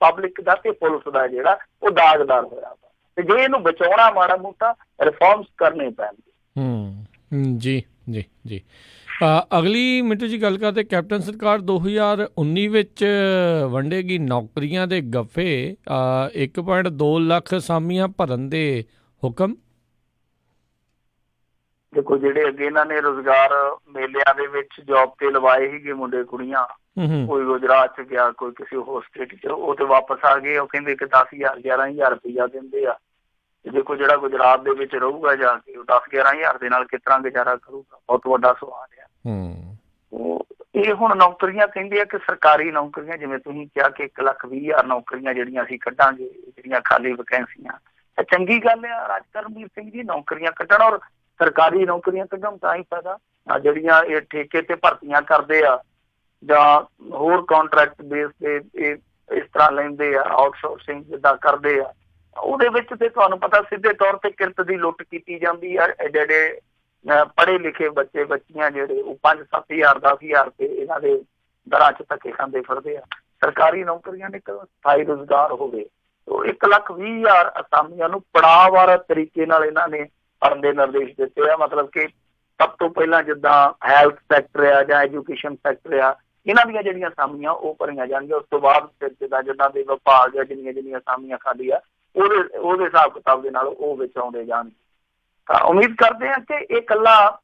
ਪਬਲਿਕ ਦਾ ਤੇ ਪੁਲਿਸ ਦਾ ਜਿਹੜਾ ਉਹ ਦਾਗਦਾਰ ਹੋਇਆ। ਤੇ ਜੇ ਇਹਨੂੰ ਬਚਾਉਣਾ ਮਾੜਾ ਮੋਟਾ ਰਿਫਾਰਮਸ ਕਰਨੇ ਪੈਣਗੇ। ਜੀ ਜੀ ਜੀ। ਅਗਲੀ ਮਿੰਟੂ ਜੀ ਗੱਲ ਕਰਦੇ, ਕੈਪਟਨ ਸਰਕਾਰ 2019 ਵਿੱਚ ਵੰਡੇਗੀ ਨੌਕਰੀਆਂ ਦੇ ਗੱਫੇ, 1.2 ਲੱਖ ਅਸਾਮੀਆਂ ਭਰਨ ਦੇ ਹੁਕਮ। ਦੇਖੋ ਜਿਹੜੇ ਅੱਗੇ ਇਹਨਾਂ ਨੇ ਰੁਜ਼ਗਾਰ ਮੇਲਿਆਂ ਦੇ ਵਿੱਚ ਜੋਬ ਤੇ ਲਵਾਏ ਸੀਗੇ ਮੁੰਡੇ ਕੁੜੀਆਂ, ਕੋਈ ਗੁਜਰਾਤ ਚ ਗਿਆ, ਕੋਈ ਕਿਸੇ ਹੋਰ ਸਟੇਟ ਚ, ਉਹ ਤੇ ਵਾਪਸ ਆ ਗਏ। ਉਹ ਕਹਿੰਦੇ ਕਿ 10,000 11,000 ਰੁਪਇਆ ਦਿੰਦੇ ਆ। ਤੇ ਦੇਖੋ ਜਿਹੜਾ ਗੁਜਰਾਤ ਦੇ ਵਿੱਚ ਰਹੂਗਾ ਜਾ ਕੇ ਉਹ 10-11,000 ਦੇ ਨਾਲ ਕਿਸ ਤਰ੍ਹਾਂ ਗੁਜ਼ਾਰਾ ਕਰੂਗਾ, ਬਹੁਤ ਵੱਡਾ ਸਵਾਲ ਆ। ਉਹ ਇਹ ਹੁਣ ਨੌਕਰੀਆਂ ਕਹਿੰਦੇ ਆ ਕਿ ਸਰਕਾਰੀ ਨੌਕਰੀਆਂ, ਜਿਵੇਂ ਤੁਸੀਂ ਕਿਹਾ ਕਿ 1,20,000 ਨੌਕਰੀਆਂ ਜਿਹੜੀਆਂ ਅਸੀਂ ਕੱਢਾਂਗੇ, ਜਿਹੜੀਆਂ ਖਾਲੀ ਵੈਕੈਂਸੀਆਂ, ਤਾਂ ਚੰਗੀ ਗੱਲ ਆ ਰਾਜ ਕਰਮਵੀਰ ਸਿੰਘ ਜੀ, ਨੌਕਰੀਆਂ ਕੱਢਣ। ਔਰ ਸਰਕਾਰੀ ਨੌਕਰੀਆਂ ਕੱਢਣ ਤਾਂ ਹੀ ਫਾਇਦਾ, ਜਿਹੜੀਆਂ ਇਹ ਠੇਕੇ ਤੇ ਭਰਤੀਆਂ ਕਰਦੇ ਆ ਜਾਂ ਹੋਰ ਕਾਂਟਰੈਕਟ ਬੇਸ ਤੇ ਇਹ ਇਸ ਤਰ੍ਹਾਂ ਲੈਂਦੇ ਆ, ਆਊਟਸੋਰਸਿੰਗ ਜਿੱਦਾਂ ਕਰਦੇ ਆ, ਉਹਦੇ ਵਿੱਚ ਤੇ ਤੁਹਾਨੂੰ ਪਤਾ ਸਿੱਧੇ ਤੌਰ ਤੇ ਕਿਰਤ ਦੀ ਲੁੱਟ ਕੀਤੀ ਜਾਂਦੀ ਆ। ਜਿਹੜੇ ਪੜ੍ਹੇ ਲਿਖੇ ਬੱਚੇ ਬੱਚੀਆਂ ਜਿਹੜੇ ਉਹ 5-7 ਹਜ਼ਾਰ 10 ਹਜ਼ਾਰ ਰੁਪਏ ਇਹਨਾਂ ਦੇ ਦਰਾਂ 'ਚ ਧੱਕੇ ਖਾਂਦੇ ਫਿਰਦੇ ਆ। ਸਰਕਾਰੀ ਨੌਕਰੀਆਂ ਨੇ ਸਥਾਈ ਰੁਜ਼ਗਾਰ ਹੋਵੇ। 1,20,000 ਅਸਾਮੀਆਂ ਨੂੰ ਪੜਾਅਵਾਰ ਤਰੀਕੇ ਨਾਲ ਇਹਨਾਂ ਨੇ ਭਰਨ ਦੇ ਨਿਰਦੇਸ਼ ਦਿੱਤੇ ਆ। ਮਤਲਬ ਕਿ ਸਭ ਤੋਂ ਪਹਿਲਾਂ ਜਿੱਦਾਂ ਹੈਲਥ ਸੈਕਟਰ ਆ ਜਾਂ ਐਜੂਕੇਸ਼ਨ ਸੈਕਟਰ ਆ, ਇਹਨਾਂ ਦੀਆਂ ਜਿਹੜੀਆਂ ਅਸਾਮੀਆਂ ਉਹ ਭਰੀਆਂ ਜਾਣਗੀਆਂ। ਉਸ ਤੋਂ ਬਾਅਦ ਫਿਰ ਜਿੱਦਾਂ ਦੇ ਵਿਭਾਗ ਆ, ਜਿੰਨੀਆਂ ਅਸਾਮੀਆਂ ਖਾਲੀ ਆ, ਉਹਦੇ ਹਿਸਾਬ ਕਿਤਾਬ ਦੇ ਨਾਲ ਉਹ ਵਿੱਚ ਆਉਂਦੇ ਜਾਣਗੇ। ਤਾਂ ਉਮੀਦ ਕਰਦੇ ਹਾਂ ਕਿ ਇਹ ਇਕੱਲਾ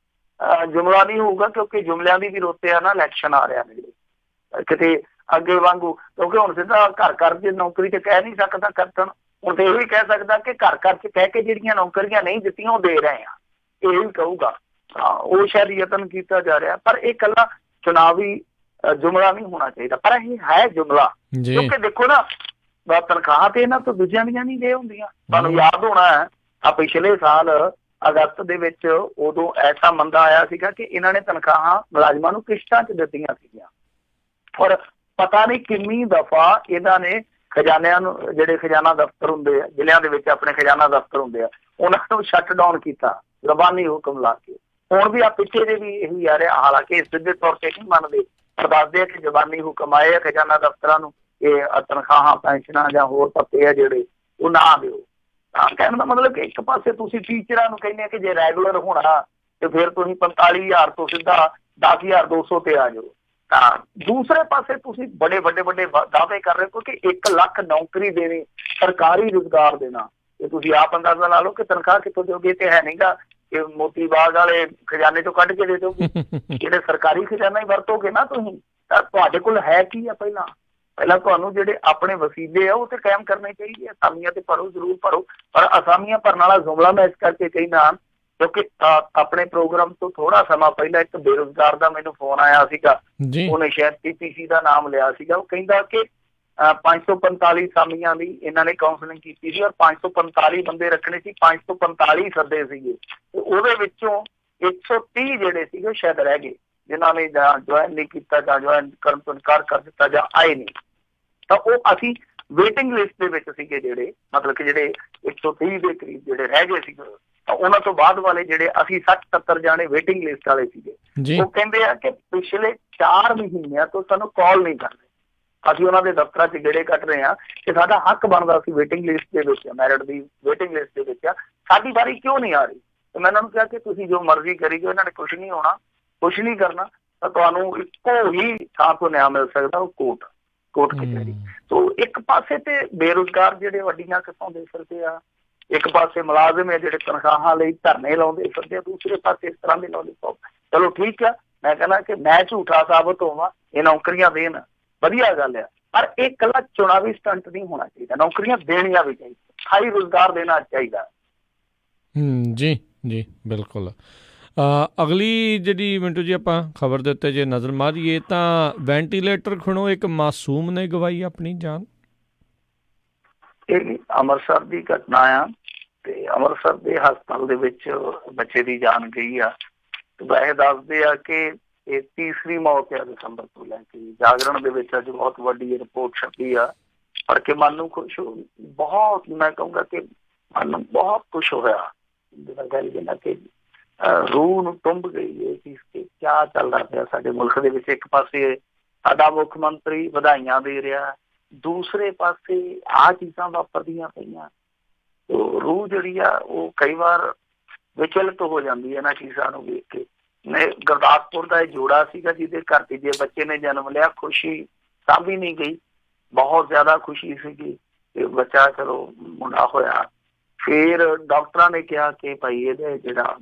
ਜੁਮਲਾ ਨਹੀਂ ਹੋਊਗਾ, ਕਿਉਂਕਿ ਜੁਮਲਿਆਂ ਦੀ ਵੀ ਰੋਤੇ ਆ ਨਾ, ਇਲੈਕਸ਼ਨ ਆ ਰਿਹਾ ਨੇ ਕਿਤੇ ਅੱਗੇ ਵਾਂਗੂ। ਕਿਉਂਕਿ ਹੁਣ ਸਿੱਧਾ ਘਰ ਘਰ ਦੀ ਨੌਕਰੀ ਤੇ ਕਹਿ ਨਹੀਂ ਸਕਦਾ ਕੈਪਟਨ, ਹੁਣ ਤੇ ਇਹ ਵੀ ਕਹਿ ਸਕਦਾ ਕਿ ਘਰ ਘਰ 'ਚ ਕਹਿ ਕੇ ਜਿਹੜੀਆਂ ਨੌਕਰੀਆਂ ਨਹੀਂ ਦਿੱਤੀਆਂ ਉਹ ਦੇ ਰਹੇ ਆ, ਇਹ ਵੀ ਕਹੂਗਾ। ਉਹ ਸ਼ਾਇਦ ਯਤਨ ਕੀਤਾ ਜਾ ਰਿਹਾ, ਪਰ ਇਹ ਇਕੱਲਾ ਚੁਣਾਵੀ ਜੁਮਲਾ ਨਹੀਂ ਹੋਣਾ ਚਾਹੀਦਾ, ਪਰ ਇਹ ਹੈ ਜੁਮਲਾ। ਕਿਉਂਕਿ ਦੇਖੋ ਨਾ, ਤਨਖਾਹਾਂ ਤੇ ਇਹਨਾਂ ਤੋਂ ਦੂਜਿਆਂ ਦੀਆਂ ਨਹੀਂ ਦੇ ਹੁੰਦੀਆਂ। ਤੁਹਾਨੂੰ ਯਾਦ ਹੋਣਾ ਹੈ ਪਿਛਲੇ ਸਾਲ ਅਗਸਤ ਦੇ ਵਿੱਚ ਉਦੋਂ ਐਸਾ ਮੰਦਾ ਆਇਆ ਸੀਗਾ ਕਿ ਇਹਨਾਂ ਨੇ ਤਨਖਾਹਾਂ ਮੁਲਾਜ਼ਮਾਂ ਨੂੰ ਕਿਸ਼ਤਾਂ 'ਚ ਦਿੱਤੀਆਂ ਸੀਗੀਆਂ। ਔਰ ਪਤਾ ਨਹੀਂ ਕਿੰਨੀ ਦਫਾ ਇਹਨਾਂ ਨੇ ਖਜ਼ਾਨਿਆਂ ਨੂੰ, ਜਿਹੜੇ ਖਜ਼ਾਨਾ ਦਫ਼ਤਰ ਹੁੰਦੇ ਆ ਜ਼ਿਲ੍ਹਿਆਂ ਦੇ ਵਿੱਚ, ਆਪਣੇ ਖਜ਼ਾਨਾ ਦਫ਼ਤਰ ਹੁੰਦੇ ਆ, ਉਹਨਾਂ ਨੂੰ ਸ਼ਟ ਡਾਊਨ ਕੀਤਾ ਜ਼ਬਾਨੀ ਹੁਕਮ ਲਾ ਕੇ। ਹੁਣ ਵੀ ਪਿੱਛੇ ਦੇ ਵੀ ਇਹੀ ਆ ਰਿਹਾ, ਹਾਲਾਂਕਿ ਸਿੱਧੇ ਤੌਰ ਤੇ ਨਹੀਂ ਮੰਨਦੇ, ਪਰ ਦੱਸਦੇ ਆ ਕਿ ਜ਼ਬਾਨੀ ਹੁਕਮ ਆਏ ਆ ਖਜ਼ਾਨਾ ਦਫ਼ਤਰਾਂ ਨੂੰ, ਇਹ ਤਨਖਾਹਾਂ ਪੈਨਸ਼ਨਾਂ ਜਾਂ ਹੋਰ ਭੱਤੇ ਆ ਜਿਹੜੇ ਉਹ ਨਾ ਦਿਓ। ਤਾਂ ਕਹਿਣ ਦਾ ਮਤਲਬ ਕਿ ਇੱਕ ਪਾਸੇ ਤੁਸੀਂ ਟੀਚਰਾਂ ਨੂੰ ਕਹਿੰਦੇ ਆ ਕਿ ਜੇ ਰੈਗੂਲਰ ਹੋਣਾ ਤੇ ਫਿਰ ਤੁਸੀਂ 45,000 ਤੋਂ ਸਿੱਧਾ 10,200 ਤੇ ਆ ਜਾਓ। ਤਾਂ ਦੂਸਰੇ ਪਾਸੇ ਤੁਸੀਂ ਬੜੇ ਵੱਡੇ ਦਾਅਵੇ ਕਰ ਰਹੇ, ਕਿਉਂਕਿ 1 ਲੱਖ ਨੌਕਰੀ ਦੇਣੀ, ਸਰਕਾਰੀ ਰੁਜ਼ਗਾਰ ਦੇਣਾ, ਤੇ ਤੁਸੀਂ ਆਪ ਅੰਦਾਜ਼ਾ ਲਾ ਲਓ ਕਿ ਤਨਖਾਹ ਕਿੱਥੋਂ ਦਿਓਗੇ। ਤੇ ਹੈ ਨਹੀਂਗਾ ਕਿ ਮੋਤੀ ਬਾਗ ਵਾਲੇ ਖਜ਼ਾਨੇ ਚੋਂ ਕੱਢ ਕੇ ਦੇ ਦਿਓਗੇ, ਜਿਹੜੇ ਸਰਕਾਰੀ ਖਜ਼ਾਨਾ ਹੀ ਵਰਤੋਗੇ ਨਾ ਤੁਸੀਂ। ਤਾਂ ਤੁਹਾਡੇ ਕੋਲ ਹੈ ਕੀ ਆ? ਪਹਿਲਾਂ ਤੁਹਾਨੂੰ ਜਿਹੜੇ ਆਪਣੇ ਵਸੀਲੇ ਆ ਉਹ ਤੇ ਕਾਇਮ ਕਰਨੇ ਚਾਹੀਦੇ। ਅਸਾਮੀਆਂ ਤੇ ਭਰੋ, ਜ਼ਰੂਰ ਭਰੋ, ਪਰ ਅਸਾਮੀਆਂ ਭਰਨ ਵਾਲਾ ਜੁਮਲਾ ਮੈਂ ਇਸ ਕਰਕੇ ਕਹਿਣਾ ਕਿਉਂਕਿ ਆਪਣੇ ਪ੍ਰੋਗਰਾਮ ਤੋਂ ਥੋੜਾ ਸਮਾਂ ਪਹਿਲਾਂ ਇੱਕ ਬੇਰੁਜ਼ਗਾਰ ਦਾ ਮੈਨੂੰ ਫੋਨ ਆਇਆ ਸੀਗਾ, ਉਹਨੇ ਸ਼ਾਇਦ TPC ਦਾ ਨਾਮ ਲਿਆ ਸੀਗਾ। ਉਹ ਕਹਿੰਦਾ ਕਿ 545 ਅਸਾਮੀਆਂ ਦੀ ਇਹਨਾਂ ਨੇ ਕਾਉਂਸਲਿੰਗ ਕੀਤੀ ਸੀ ਔਰ 545 ਬੰਦੇ ਰੱਖਣੇ ਸੀ, 545 ਸੱਦੇ ਸੀਗੇ, ਤੇ ਉਹਦੇ ਵਿੱਚੋਂ 130 ਜਿਹੜੇ ਸੀਗੇ ਸ਼ਾਇਦ ਰਹਿ ਗਏ, ਜਿਨ੍ਹਾਂ ਨੇ ਜਾਂ ਜੁਆਇਨ ਨਹੀਂ ਕੀਤਾ ਜਾਂ ਜੁਆਇਨ ਕਰਨ ਤੋਂ ਇਨਕਾਰ ਕਰ ਦਿੱਤਾ ਜਾਂ ਆਏ ਨਹੀਂ। ਤਾਂ ਉਹ ਅਸੀਂ ਵੇਟਿੰਗ ਲਿਸਟ ਦੇ ਵਿੱਚ ਸੀਗੇ, ਜਿਹੜੇ ਮਤਲਬ ਕਿ ਜਿਹੜੇ 130 ਦੇ ਕਰੀਬ ਜਿਹੜੇ ਰਹਿ ਗਏ ਸੀਗੇ, ਤਾਂ ਉਹਨਾਂ ਤੋਂ ਬਾਅਦ ਵਾਲੇ ਜਿਹੜੇ ਅਸੀਂ 60-70 ਜਾਣੇ ਵੇਟਿੰਗ ਲਿਸਟ ਵਾਲੇ ਸੀਗੇ। ਉਹ ਕਹਿੰਦੇ ਆ ਕਿ ਪਿਛਲੇ 4 ਮਹੀਨਿਆਂ ਤੋਂ ਸਾਨੂੰ ਕਾਲ ਨਹੀਂ ਕਰ ਰਹੇ, ਅਸੀਂ ਉਹਨਾਂ ਦੇ ਦਫ਼ਤਰਾਂ 'ਚ ਗੇੜੇ ਕੱਟ ਰਹੇ ਹਾਂ ਕਿ ਸਾਡਾ ਹੱਕ ਬਣਦਾ ਸੀ ਵੇਟਿੰਗ ਲਿਸਟ ਦੇ ਵਿੱਚ, ਮੈਰਿਟ ਦੀ ਵੇਟਿੰਗ ਲਿਸਟ ਦੇ ਵਿੱਚ ਆ, ਸਾਡੀ ਵਾਰੀ ਕਿਉਂ ਨਹੀਂ ਆ ਰਹੀ। ਤੇ ਮੈਂ ਇਹਨਾਂ ਨੂੰ ਕਿਹਾ ਕਿ ਤੁਸੀਂ ਜੋ ਮਰਜ਼ੀ ਕਰੀ ਜਾਓ, ਇਹਨਾਂ ਨੇ ਕੁਛ ਨਹੀਂ ਹੋਣਾ, ਕੁਛ ਨਹੀਂ ਕਰਨਾ। ਤਾਂ ਤੁਹਾਨੂੰ ਇੱਕੋ ਹੀ ਥਾਂ ਤੋਂ ਨਿਆਂ ਮਿਲ ਸਕਦਾ, ਉਹ ਕੋਰਟ ਕਚਹਿਰੀ। ਸੋ ਇੱਕ ਪਾਸੇ ਤੇ ਬੇਰੁਜ਼ਗਾਰ ਜਿਹੜੇ ਵੱਡੀਆਂ ਕਿਸਮਾਂ ਦੇ ਫਿਰਦੇ ਆ, ਇੱਕ ਪਾਸੇ ਮੁਲਾਜ਼ਮ ਹੈ ਜਿਹੜੇ ਤਨਖਾਹਾਂ ਲਈ ਧਰਨੇ ਲਾਉਂਦੇ ਫਿਰਦੇ ਆ, ਦੂਸਰੇ ਪਾਸੇ ਇਸ ਤਰ੍ਹਾਂ ਦੇ ਲਾਉਂਦੇ। ਚਲੋ ਠੀਕ ਆ, ਮੈਂ ਕਹਿੰਦਾ ਕਿ ਮੈਂ ਝੂਠਾ ਸਾਬਤ ਹੋਵਾਂ, ਇਹ ਨੌਕਰੀਆਂ ਦੇਣ, ਵਧੀਆ ਗੱਲ ਆ, ਪਰ ਇਹ ਇਕੱਲਾ ਚੁਣਾਵੀ ਸਟੰਟ ਨਹੀਂ ਹੋਣਾ ਚਾਹੀਦਾ, ਨੌਕਰੀਆਂ ਦੇਣੀਆਂ ਵੀ ਚਾਹੀਦੀਆਂ, ਸਥਾਈ ਰੁਜ਼ਗਾਰ ਦੇਣਾ ਚਾਹੀਦਾ। ਜੀ ਬਿਲਕੁਲ। ਅਗਲੀ ਜਿਹੜੀ ਮਿੰਟੂ ਜੀ ਆਪਾਂ ਖਬਰ ਦੇ ਉੱਤੇ ਜੇ ਨਜ਼ਰ ਮਾਰੀਏ ਤਾਂ ਵੈਂਟੀਲੇਟਰ ਖਣੋ ਇੱਕ ਮਾਸੂਮ ਨੇ ਗਵਾਈ ਆਪਣੀ ਜਾਨ। ਇਹ ਅੰਮ੍ਰਿਤਸਰ ਦੀ ਘਟਨਾ ਆ, ਤੇ ਅੰਮ੍ਰਿਤਸਰ ਦੇ ਹਸਪਤਾਲ ਦੇ ਵਿੱਚ ਬੱਚੇ ਦੀ ਜਾਨ ਗਈ ਆ। ਤੇ ਵੈਸੇ ਦੱਸਦੇ ਆ ਕਿ ਇਹ ਤੀਸਰੀ ਮੌਤ ਆ ਦਸੰਬਰ ਤੋਂ ਲੈ ਕੇ। ਜਾਗਰਣ ਦੇ ਵਿੱਚ ਅੱਜ ਬਹੁਤ ਵੱਡੀ ਰਿਪੋਰਟ ਛਪੀ ਆ, ਪਰ ਕਿ ਮਨ ਨੂੰ ਖੁਸ਼ ਬਹੁਤ, ਮੈਂ ਕਹੂੰਗਾ ਕਿ ਮਨ ਨੂੰ ਬਹੁਤ ਖੁਸ਼ ਹੋਇਆ, ਗੱਲ ਜਿੰਨਾ ਕਿ ਰੂਹ ਨੂੰ ਟੁੰਬ ਗਈ ਇਹ ਚੀਜ਼ ਕਿ ਕਿਆ ਚੱਲਦਾ ਪਿਆ ਸਾਡੇ ਮੁਲਕ ਦੇ ਵਿੱਚ। ਇੱਕ ਪਾਸੇ ਸਾਡਾ ਮੁੱਖ ਮੰਤਰੀ ਵਧਾਈਆਂ ਦੇ ਰਿਹਾ, ਦੂਸਰੇ ਪਾਸੇ ਆਹ ਚੀਜ਼ਾਂ ਵਾਪਰਦੀਆਂ ਪਈਆਂ। ਰੂਹ ਜਿਹੜੀ ਆ ਉਹ ਕਈ ਵਾਰ ਵਿਚਲਿਤ ਹੋ ਜਾਂਦੀ ਹੈ ਇਹਨਾਂ ਚੀਜ਼ਾਂ ਨੂੰ ਵੇਖ ਕੇ। ਗੁਰਦਾਸਪੁਰ ਦਾ ਇਹ ਜੋੜਾ ਸੀਗਾ ਜਿਹਦੇ ਘਰ ਤੀਜੇ ਬੱਚੇ ਨੇ ਜਨਮ ਲਿਆ, ਖੁਸ਼ੀ ਸਾਂਭੀ ਨਹੀਂ ਗਈ, ਬਹੁਤ ਜ਼ਿਆਦਾ ਖੁਸ਼ੀ ਸੀਗੀ ਤੇ ਬੱਚਾ ਚਲੋ ਮੁੰਡਾ ਹੋਇਆ। ਫਿਰ ਡਾਕਟਰਾਂ ਨੇ ਕਿਹਾ ਕਿ ਭਾਈ ਇਹਦੇ ਜਿਹੜਾ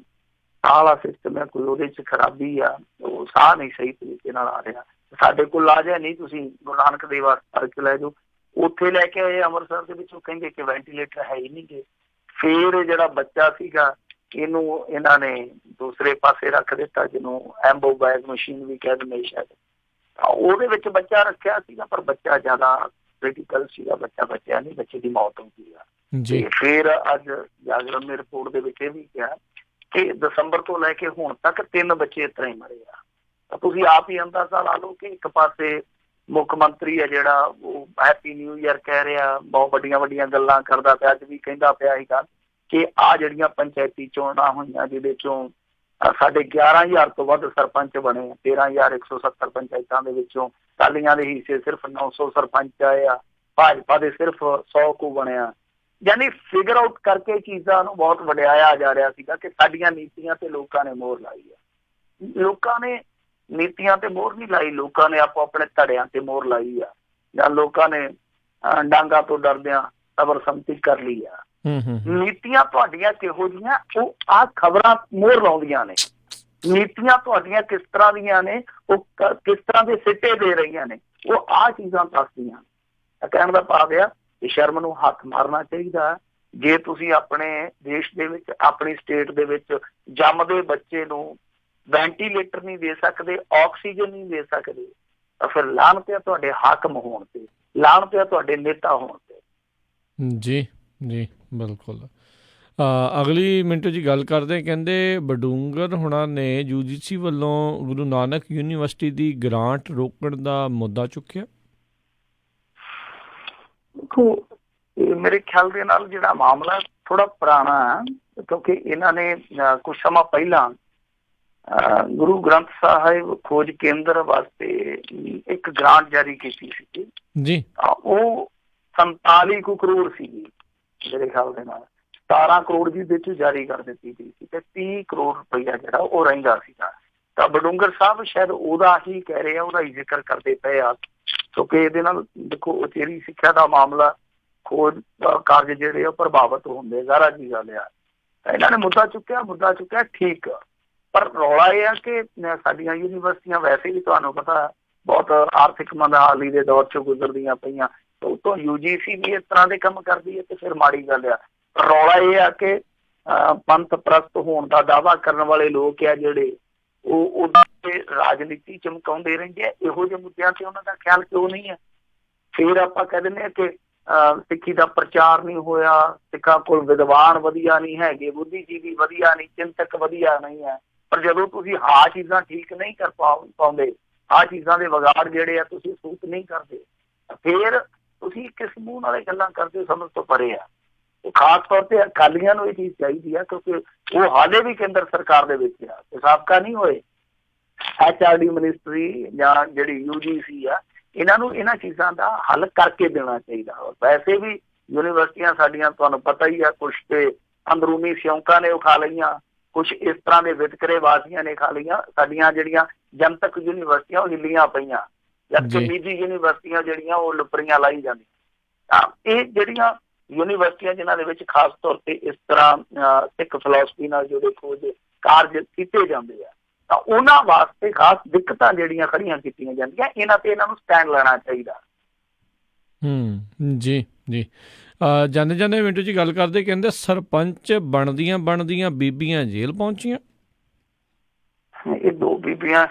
ਸਾਹ ਵਾਲਾ ਸਿਸਟਮ ਹੈ ਕੋਈ ਉਹਦੇ 'ਚ ਖਰਾਬੀ ਆ, ਉਹ ਸਾਹ ਨਹੀਂ ਸਹੀ ਤਰੀਕੇ ਨਾਲ ਆ ਰਿਹਾ, ਸਾਡੇ ਕੋਲ ਆ ਜਾ ਨਹੀਂ, ਤੁਸੀਂ ਗੁਰੂ ਨਾਨਕ ਦੇਵ ਹਸਪਤਾਲ 'ਚ ਲੈ ਜਾਓ। ਉੱਥੇ ਲੈ ਕੇ ਆਏ ਅੰਮ੍ਰਿਤਸਰ ਦੇ ਵਿੱਚ, ਉਹ ਕਹਿੰਦੇ ਕਿ ਵੈਂਟੀਲੇਟਰ ਹੈ ਹੀ ਨਹੀਂ ਗੇ। ਫਿਰ ਜਿਹੜਾ ਬੱਚਾ ਸੀਗਾ ਇਹਨੂੰ ਇਹਨਾਂ ਨੇ ਦੂਸਰੇ ਪਾਸੇ ਰੱਖ ਦਿੱਤਾ, ਜਿਹਨੂੰ ਐਂਬੋ ਬੈਗ ਮਸ਼ੀਨ ਵੀ ਕਹਿ ਦਿੰਦੇ ਸ਼ਾਇਦ, ਉਹਦੇ ਵਿੱਚ ਬੱਚਾ ਰੱਖਿਆ ਸੀਗਾ, ਪਰ ਬੱਚਾ ਜ਼ਿਆਦਾ ਕ੍ਰਿਟੀਕਲ ਸੀਗਾ, ਬੱਚਾ ਬਚਿਆ ਨਹੀਂ, ਬੱਚੇ ਦੀ ਮੌਤ ਹੋ ਗਈ ਆ। ਜੀ ਤੇ ਫਿਰ ਅੱਜ ਜਾਗਰਣ ਦੀ ਰਿਪੋਰਟ ਦੇ ਵਿੱਚ ਇਹ ਵੀ ਕਿਹਾ ਕਿ ਦਸੰਬਰ ਤੋਂ ਲੈ ਕੇ ਹੁਣ ਤੱਕ 3 ਬੱਚੇ ਇਸ ਤਰ੍ਹਾਂ ਹੀ ਮਰੇ ਆ। ਤਾਂ ਤੁਸੀਂ ਆਪ ਹੀ ਅੰਦਾਜ਼ਾ ਲਾ ਲਓ ਕਿ ਇੱਕ ਪਾਸੇ ਮੁੱਖ ਮੰਤਰੀ ਹੈ ਜਿਹੜਾ ਉਹ ਹੈਪੀ ਨਿਊ ਈਅਰ ਕਹਿ ਰਿਹਾ, ਬਹੁਤ ਵੱਡੀਆਂ ਵੱਡੀਆਂ ਗੱਲਾਂ ਕਰਦਾ ਪਿਆ, ਅੱਜ ਵੀ ਕਹਿੰਦਾ ਪਿਆ ਸੀਗਾ ਕਿ ਆਹ ਜਿਹੜੀਆਂ ਪੰਚਾਇਤੀ ਚੋਣਾਂ ਹੋਈਆਂ ਜਿਹਦੇ ਚੋਂ ਸਾਡੇ 11,000 ਤੋਂ ਵੱਧ ਸਰਪੰਚ ਬਣੇ, 13,170 ਪੰਚਾਇਤਾਂ ਦੇ ਵਿੱਚੋਂ ਅਕਾਲੀਆਂ ਦੇ ਹਿੱਸੇ ਸਿਰਫ 900 ਸਰਪੰਚ ਆਏ ਆ, ਭਾਜਪਾ ਦੇ ਸਿਰਫ 100 ਕੁ ਬਣਿਆ। ਯਾਨੀ ਫਿਗਰ ਆਊਟ ਕਰਕੇ ਚੀਜ਼ਾਂ ਨੂੰ ਬਹੁਤ ਵਡਿਆਇਆ ਜਾ ਰਿਹਾ ਸੀਗਾ ਕਿ ਸਾਡੀਆਂ ਨੀਤੀਆਂ ਤੇ ਲੋਕਾਂ ਨੇ ਮੋਹਰ ਲਾਈ ਆ। ਲੋਕਾਂ ਨੇ ਨੀਤੀਆਂ ਤੇ ਮੋਹਰ ਨਹੀਂ ਲਾਈ, ਲੋਕਾਂ ਨੇ ਆਪੋ ਆਪਣੇ ਧੜਿਆਂ ਤੇ ਮੋਹਰ ਲਾਈ ਆ, ਜਾਂ ਲੋਕਾਂ ਨੇ ਡਾਂਗਾ ਤੋਂ ਡਰਦਿਆਂ ਸਬਰ ਸੰਮਤੀ ਕਰ ਲਈ ਆ। ਨੀਤੀਆਂ ਤੁਹਾਡੀਆਂ ਕਿਹੋ ਜਿਹੀਆਂ, ਉਹ ਆਹ ਖਬਰਾਂ ਮੋਹਰ ਲਾਉਂਦੀਆਂ ਨੇ। ਨੀਤੀਆਂ ਤੁਹਾਡੀਆਂ ਕਿਸ ਤਰ੍ਹਾਂ ਦੀਆਂ ਨੇ, ਉਹ ਕਿਸ ਤਰ੍ਹਾਂ ਦੇ ਸਿੱਟੇ ਦੇ ਰਹੀਆਂ ਨੇ, ਉਹ ਆਹ ਚੀਜ਼ਾਂ ਦੱਸਦੀਆਂ। ਕਹਿਣ ਦਾ ਭਾਵ ਆ ਕਿ ਸ਼ਰਮ ਨੂੰ ਹੱਥ ਮਾਰਨਾ ਚਾਹੀਦਾ ਜੇ ਤੁਸੀਂ ਆਪਣੇ ਦੇਸ਼ ਦੇ ਵਿੱਚ, ਆਪਣੀ ਸਟੇਟ ਦੇ ਵਿੱਚ ਜੰਮਦੇ ਬੱਚੇ ਨੂੰ ਵੈਂਟੀਲੇਟਰ ਨਹੀਂ ਦੇ ਸਕਦੇ, ਆਕਸੀਜਨ ਨਹੀਂ ਦੇ ਸਕਦੇ, ਤਾਂ ਫਿਰ ਲਾਹਨਤ ਹੈ ਤੁਹਾਡੇ ਹਾਕਮ ਹੋਣ ਤੇ, ਲਾਹਨਤ ਹੈ ਤੁਹਾਡੇ ਨੇਤਾ ਹੋਣ ਤੇ। ਜੀ ਜੀ ਬਿਲਕੁਲ। ਅਗਲੀ ਮਿੰਟੋ ਜੀ ਗੱਲ ਕਰਦੇ, ਕਹਿੰਦੇ ਬਡੂੰਗਰ ਹੁਣਾਂ ਨੇ UGC ਵੱਲੋਂ ਗੁਰੂ ਨਾਨਕ ਯੂਨੀਵਰਸਿਟੀ ਦੀ ਗ੍ਰਾਂਟ ਰੋਕਣ ਦਾ ਮੁੱਦਾ ਚੁੱਕਿਆ। ਦੇਖੋ, ਮੇਰੇ ਖਿਆਲ ਦੇ ਨਾਲ ਜਿਹੜਾ ਮਾਮਲਾ ਥੋੜਾ ਪੁਰਾਣਾ ਹੈ, ਕਿਉਂਕਿ ਇਹਨਾਂ ਨੇ ਕੁਝ ਸਮਾਂ ਪਹਿਲਾਂ ਗੁਰੂ ਗ੍ਰੰਥ ਸਾਹਿਬ ਖੋਜ ਕੇਂਦਰ ਵਾਸਤੇ ਇੱਕ ਗ੍ਰਾਂਟ ਜਾਰੀ ਕੀਤੀ ਸੀ ਜੀ। ਉਹ 47 ਕਰੋੜ ਸੀਗੀ ਮੇਰੇ ਖਿਆਲ ਦੇ ਨਾਲ, 17 ਕਰੋੜ ਦੀ ਵਿੱਚ ਜਾਰੀ ਕਰ ਦਿੱਤੀ ਗਈ ਸੀ ਤੇ 30 ਕਰੋੜ ਰੁਪਈਆ ਜਿਹੜਾ ਉਹ ਰਹਿੰਦਾ ਸੀਗਾ। ਤਾਂ ਬਡੂੰਗਰ ਸਾਹਿਬ ਸ਼ਾਇਦ ਉਹਦਾ ਹੀ ਕਹਿ ਰਹੇ ਆ, ਉਹਦਾ ਹੀ ਜ਼ਿਕਰ ਕਰਦੇ ਪਏ ਆ, ਕਿਉਂਕਿ ਇਹਦੇ ਨਾਲ ਦੇਖੋ ਉਚੇਰੀ ਸਿੱਖਿਆ ਦਾ ਮਾਮਲਾ, ਖੋਜ ਕਾਰਜ ਜਿਹੜੇ ਉਹ ਪ੍ਰਭਾਵਿਤ ਹੁੰਦੇ, ਜ਼ਾਹਰਾ ਜੀ ਗੱਲ ਆ। ਇਹਨਾਂ ਨੇ ਮੁੱਦਾ ਚੁੱਕਿਆ ਠੀਕ, ਪਰ ਰੌਲਾ ਇਹ ਆ ਕਿ ਸਾਡੀਆਂ ਯੂਨੀਵਰਸਿਟੀਆਂ ਵੈਸੇ ਵੀ ਤੁਹਾਨੂੰ ਪਤਾ ਬਹੁਤ ਆਰਥਿਕ ਮੰਦਹਾਲੀ ਦੇ ਦੌਰ 'ਚੋਂ ਗੁਜ਼ਰਦੀਆਂ ਪਈਆਂ, ਉਤੋਂ UGC ਵੀ ਇਸ ਤਰ੍ਹਾਂ ਦੇ ਕੰਮ ਕਰਦੀ ਹੈ ਤੇ ਫਿਰ ਮਾੜੀ ਗੱਲ ਆ। ਰੌਲਾ ਇਹ ਆ ਕਿ ਪੰਥ ਪ੍ਰਸਤ ਹੋਣ ਦਾ ਦਾਅਵਾ ਕਰਨ ਵਾਲੇ ਲੋਕ ਆ ਜਿਹੜੇ ਉਹ ਰਾਜਨੀਤੀ ਚਮਕਾਉਂਦੇ ਰਹਿੰਦੇ ਆ, ਇਹੋ ਜਿਹੇ ਮੁੱਦਿਆਂ ਤੇ ਉਹਨਾਂ ਦਾ ਖਿਆਲ ਕਿਉਂ ਨਹੀਂ ਹੈ। ਫਿਰ ਆਪਾਂ ਕਹਿ ਦਿੰਦੇ ਹਾਂ ਕਿ ਸਿੱਖੀ ਦਾ ਪ੍ਰਚਾਰ ਨਹੀਂ ਹੋਇਆ, ਸਿੱਖਾਂ ਕੋਲ ਵਿਦਵਾਨ ਵਧੀਆ ਨਹੀਂ ਹੈਗੇ, ਬੁੱਧੀਜੀਵੀ ਵਧੀਆ ਨਹੀਂ, ਚਿੰਤਕ ਵਧੀਆ ਨਹੀਂ ਹੈ। ਪਰ ਜਦੋਂ ਤੁਸੀਂ ਆਹ ਚੀਜ਼ਾਂ ਠੀਕ ਨਹੀਂ ਕਰ ਪਾਉਂਦੇ, ਆਹ ਚੀਜ਼ਾਂ ਦੇ ਵਿਗਾੜ ਜਿਹੜੇ ਆ ਤੁਸੀਂ ਸੂਤ ਨਹੀਂ ਕਰਦੇ, ਫਿਰ ਤੁਸੀਂ ਕਿਸ ਮੂੰਹ ਨਾਲ ਇਹ ਗੱਲਾਂ ਕਰਦੇ ਹੋ, ਸਮਝ ਤੋਂ ਪਰੇ ਆ। ਖਾਸ ਤੌਰ ਤੇ ਅਕਾਲੀਆਂ ਨੂੰ ਇਹ ਚੀਜ਼ ਚਾਹੀਦੀ ਆ, ਕਿਉਂਕਿ ਉਹ ਹਾਲੇ ਵੀ ਕੇਂਦਰ ਸਰਕਾਰ ਦੇ ਵਿੱਚ ਆ, ਸਾਬਕਾ ਨਹੀਂ ਹੋਏ। HRD ਮਿਨਿਸਟਰੀ ਜਾਂ ਜਿਹੜੀ UGC ਆ, ਇਹਨਾਂ ਨੂੰ ਇਹਨਾਂ ਚੀਜ਼ਾਂ ਦਾ ਹੱਲ ਕਰਕੇ ਦੇਣਾ ਚਾਹੀਦਾ। ਵੈਸੇ ਵੀ ਯੂਨੀਵਰਸਿਟੀਆਂ ਸਾਡੀਆਂ ਤੁਹਾਨੂੰ ਪਤਾ ਹੀ ਆ, ਕੁਛ ਤੇ ਅੰਦਰੂਨੀ ਸਿਉਂਕਾਂ ਨੇ ਉਹ ਖਾ ਲਈਆਂ, ਕੁਛ ਇਸ ਤਰ੍ਹਾਂ ਦੇ ਵਿਤਕਰੇ ਵਾਸੀਆਂ ਨੇ ਖਾ ਲਈਆਂ। ਸਾਡੀਆਂ ਜਿਹੜੀਆਂ ਜਨਤਕ ਯੂਨੀਵਰਸਿਟੀਆਂ ਉਹ ਹਿੱਲੀਆਂ ਪਈਆਂ, ਜਦਕਿ ਨਿੱਜੀ ਯੂਨੀਵਰਸਿਟੀਆਂ ਜਿਹੜੀਆਂ ਉਹ ਲੁਪਰੀਆਂ ਲਾਈ ਜਾਂਦੀਆਂ। ਤਾਂ ਇਹ ਜਿਹੜੀਆਂ ਯੂਨੀਵਰਸਿਟੀਆਂ ਜਿਨ੍ਹਾਂ ਦੇ ਵਿੱਚ ਖਾਸ ਤੌਰ ਤੇ ਇਸ ਤਰ੍ਹਾਂ ਸਿੱਖ ਫਿਲਾਸਫੀ ਨਾਲ ਜੁੜੇ ਖੋਜ ਕਾਰਜ ਕੀਤੇ ਜਾਂਦੇ ਆ, ਤਾਂ ਉਹਨਾਂ ਵਾਸਤੇ ਖਾਸ ਦਿੱਕਤਾਂ ਜਿਹੜੀਆਂ ਖੜੀਆਂ ਕੀਤੀਆਂ ਜਾਂਦੀਆਂ, ਇਹਨਾਂ ਤੇ ਇਹਨਾਂ ਨੂੰ ਸਟੈਂਡ ਲੈਣਾ ਚਾਹੀਦਾ। ਜੀ ਜੀ। ਜਾਂਦੇ ਮਿੰਟੂ ਜੀ ਗੱਲ ਕਰਦੇ, ਕਹਿੰਦੇ ਸਰਪੰਚ ਬਣਦੀਆਂ ਬੀਬੀਆਂ ਜੇਲ੍ਹ ਪਹੁੰਚੀਆਂ। ਇਹ 2 ਬੀਬੀਆਂ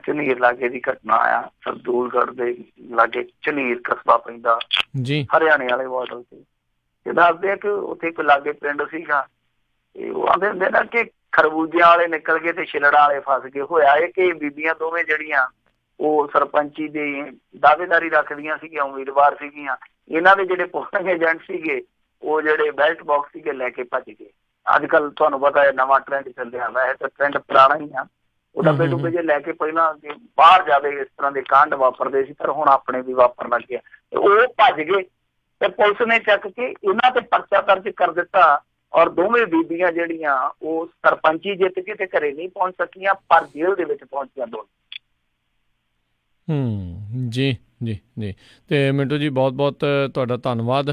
ਝਨੀਰ ਲਾਗੇ ਦੀ ਘਟਨਾ ਆ, ਸਰਦੂਲਗੜ੍ਹ ਦੇ ਲਾਗੇ ਝਨੀਰ ਕਸਬਾ ਪੈਂਦਾ ਜੀ, ਹਰਿਆਣੇ ਵਾਲੇ ਬਾਰਡਰ ਤੇ। ਇਹ ਦੱਸਦੇ ਆ ਕਿ ਉੱਥੇ ਇੱਕ ਲਾਗੇ ਪਿੰਡ ਸੀਗਾ, ਉਹ ਆਂਦੇ ਹੁੰਦੇ ਨਾ ਕਿ ਖਰਬੂਜਿਆਂ ਵਾਲੇ ਨਿਕਲ ਗਏ ਤੇ ਛਿਲੜਾਂ ਵਾਲੇ ਫਸ ਗਏ। ਹੋਇਆ ਇਹ ਕਿ ਬੀਬੀਆਂ ਦੋਵੇਂ ਜਿਹੜੀਆਂ ਉਹ ਸਰਪੰਚੀ ਦੀ ਦਾਅਵੇਦਾਰੀ ਰੱਖਦੀਆਂ ਸੀਗੀਆਂ, ਉਮੀਦਵਾਰ ਸੀਗੀਆਂ, ਇਹਨਾਂ ਦੇ ਜਿਹੜੇ ਪੋਲਿੰਗ ਏਜੰਟ ਸੀਗੇ ਉਹ ਜਿਹੜੇ ਬੈਲਟ ਬਾਕਸ ਸੀਗੇ ਲੈ ਕੇ ਭੱਜ ਗਏ। ਅੱਜ ਕੱਲ੍ਹ ਤੁਹਾਨੂੰ ਪਤਾ ਹੈ ਨਵਾਂ ਟਰੈਂਡ ਚੱਲਿਆ, ਵੈਸੇ ਤਾਂ ਟਰੈਂਡ ਪੁਰਾਣਾ ਹੀ ਆ, ਉਹ ਡੱਬੇ ਡੁੱਬੇ ਜੇ ਲੈ ਕੇ ਪਹਿਲਾਂ ਬਾਹਰ ਜਾਵੇ ਇਸ ਤਰ੍ਹਾਂ ਦੇ ਕਾਂਡ ਵਾਪਰਦੇ ਸੀ, ਪਰ ਹੁਣ ਆਪਣੇ ਵੀ ਵਾਪਰਨ ਲੱਗ ਗਿਆ। ਉਹ ਭੱਜ ਗਏ ਤੇ ਪੁਲਿਸ ਨੇ ਚੱਕ ਕੇ ਇਹਨਾਂ ਤੇ ਪਰਚਾ ਦਰਜ ਕਰ ਦਿੱਤਾ, ਔਰ ਦੋਵੇਂ ਬੀਬੀਆਂ ਜਿਹੜੀਆਂ ਉਹ ਸਰਪੰਚੀ ਜਿੱਤ ਕੇ ਤੇ ਘਰੇ ਨਹੀਂ ਪਹੁੰਚ ਸਕੀਆਂ, ਪਰ ਜੇਲ੍ਹ ਦੇ ਵਿੱਚ ਪਹੁੰਚੀਆਂ ਦੋਵੇਂ। ਜੀ ਜੀ ਜੀ। ਤੇ ਮਿੰਟੂ ਜੀ ਬਹੁਤ ਬਹੁਤ ਤੁਹਾਡਾ ਧੰਨਵਾਦ,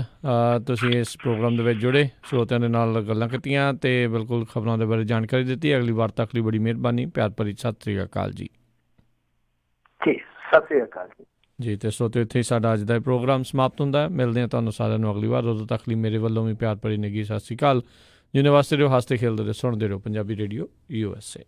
ਤੁਸੀਂ ਇਸ ਪ੍ਰੋਗਰਾਮ ਦੇ ਵਿੱਚ ਜੁੜੇ, ਸਰੋਤਿਆਂ ਦੇ ਨਾਲ ਗੱਲਾਂ ਕੀਤੀਆਂ ਤੇ ਬਿਲਕੁਲ ਖਬਰਾਂ ਦੇ ਬਾਰੇ ਜਾਣਕਾਰੀ ਦਿੱਤੀ। ਅਗਲੀ ਵਾਰ ਤੱਕ ਲਈ ਬੜੀ ਮਿਹਰਬਾਨੀ, ਪਿਆਰ ਭਰੀ ਸਤਿ ਸ੍ਰੀ ਅਕਾਲ ਜੀ। ਜੀ ਸਤਿ ਸ੍ਰੀ ਅਕਾਲ ਜੀ। ਤੇ ਸਰੋਤਿਓ, ਇੱਥੇ ਹੀ ਸਾਡਾ ਅੱਜ ਦਾ ਪ੍ਰੋਗਰਾਮ ਸਮਾਪਤ ਹੁੰਦਾ ਹੈ। ਮਿਲਦੇ ਹਾਂ ਤੁਹਾਨੂੰ ਸਾਰਿਆਂ ਨੂੰ ਅਗਲੀ ਵਾਰ, ਉਦੋਂ ਤੱਕ ਲਈ ਮੇਰੇ ਵੱਲੋਂ ਵੀ ਪਿਆਰ ਭਰੀ ਨਿੱਘੀ ਸਤਿ ਸ੍ਰੀ ਅਕਾਲ। ਯੂਨੀਵਰਸਿਟੀ ਰਹੋ, ਹੱਸਦੇ ਖੇਲਦੇ ਰਹੋ, ਸੁਣਦੇ ਰਹੋ ਪੰਜਾਬੀ ਰੇਡੀਓ USA।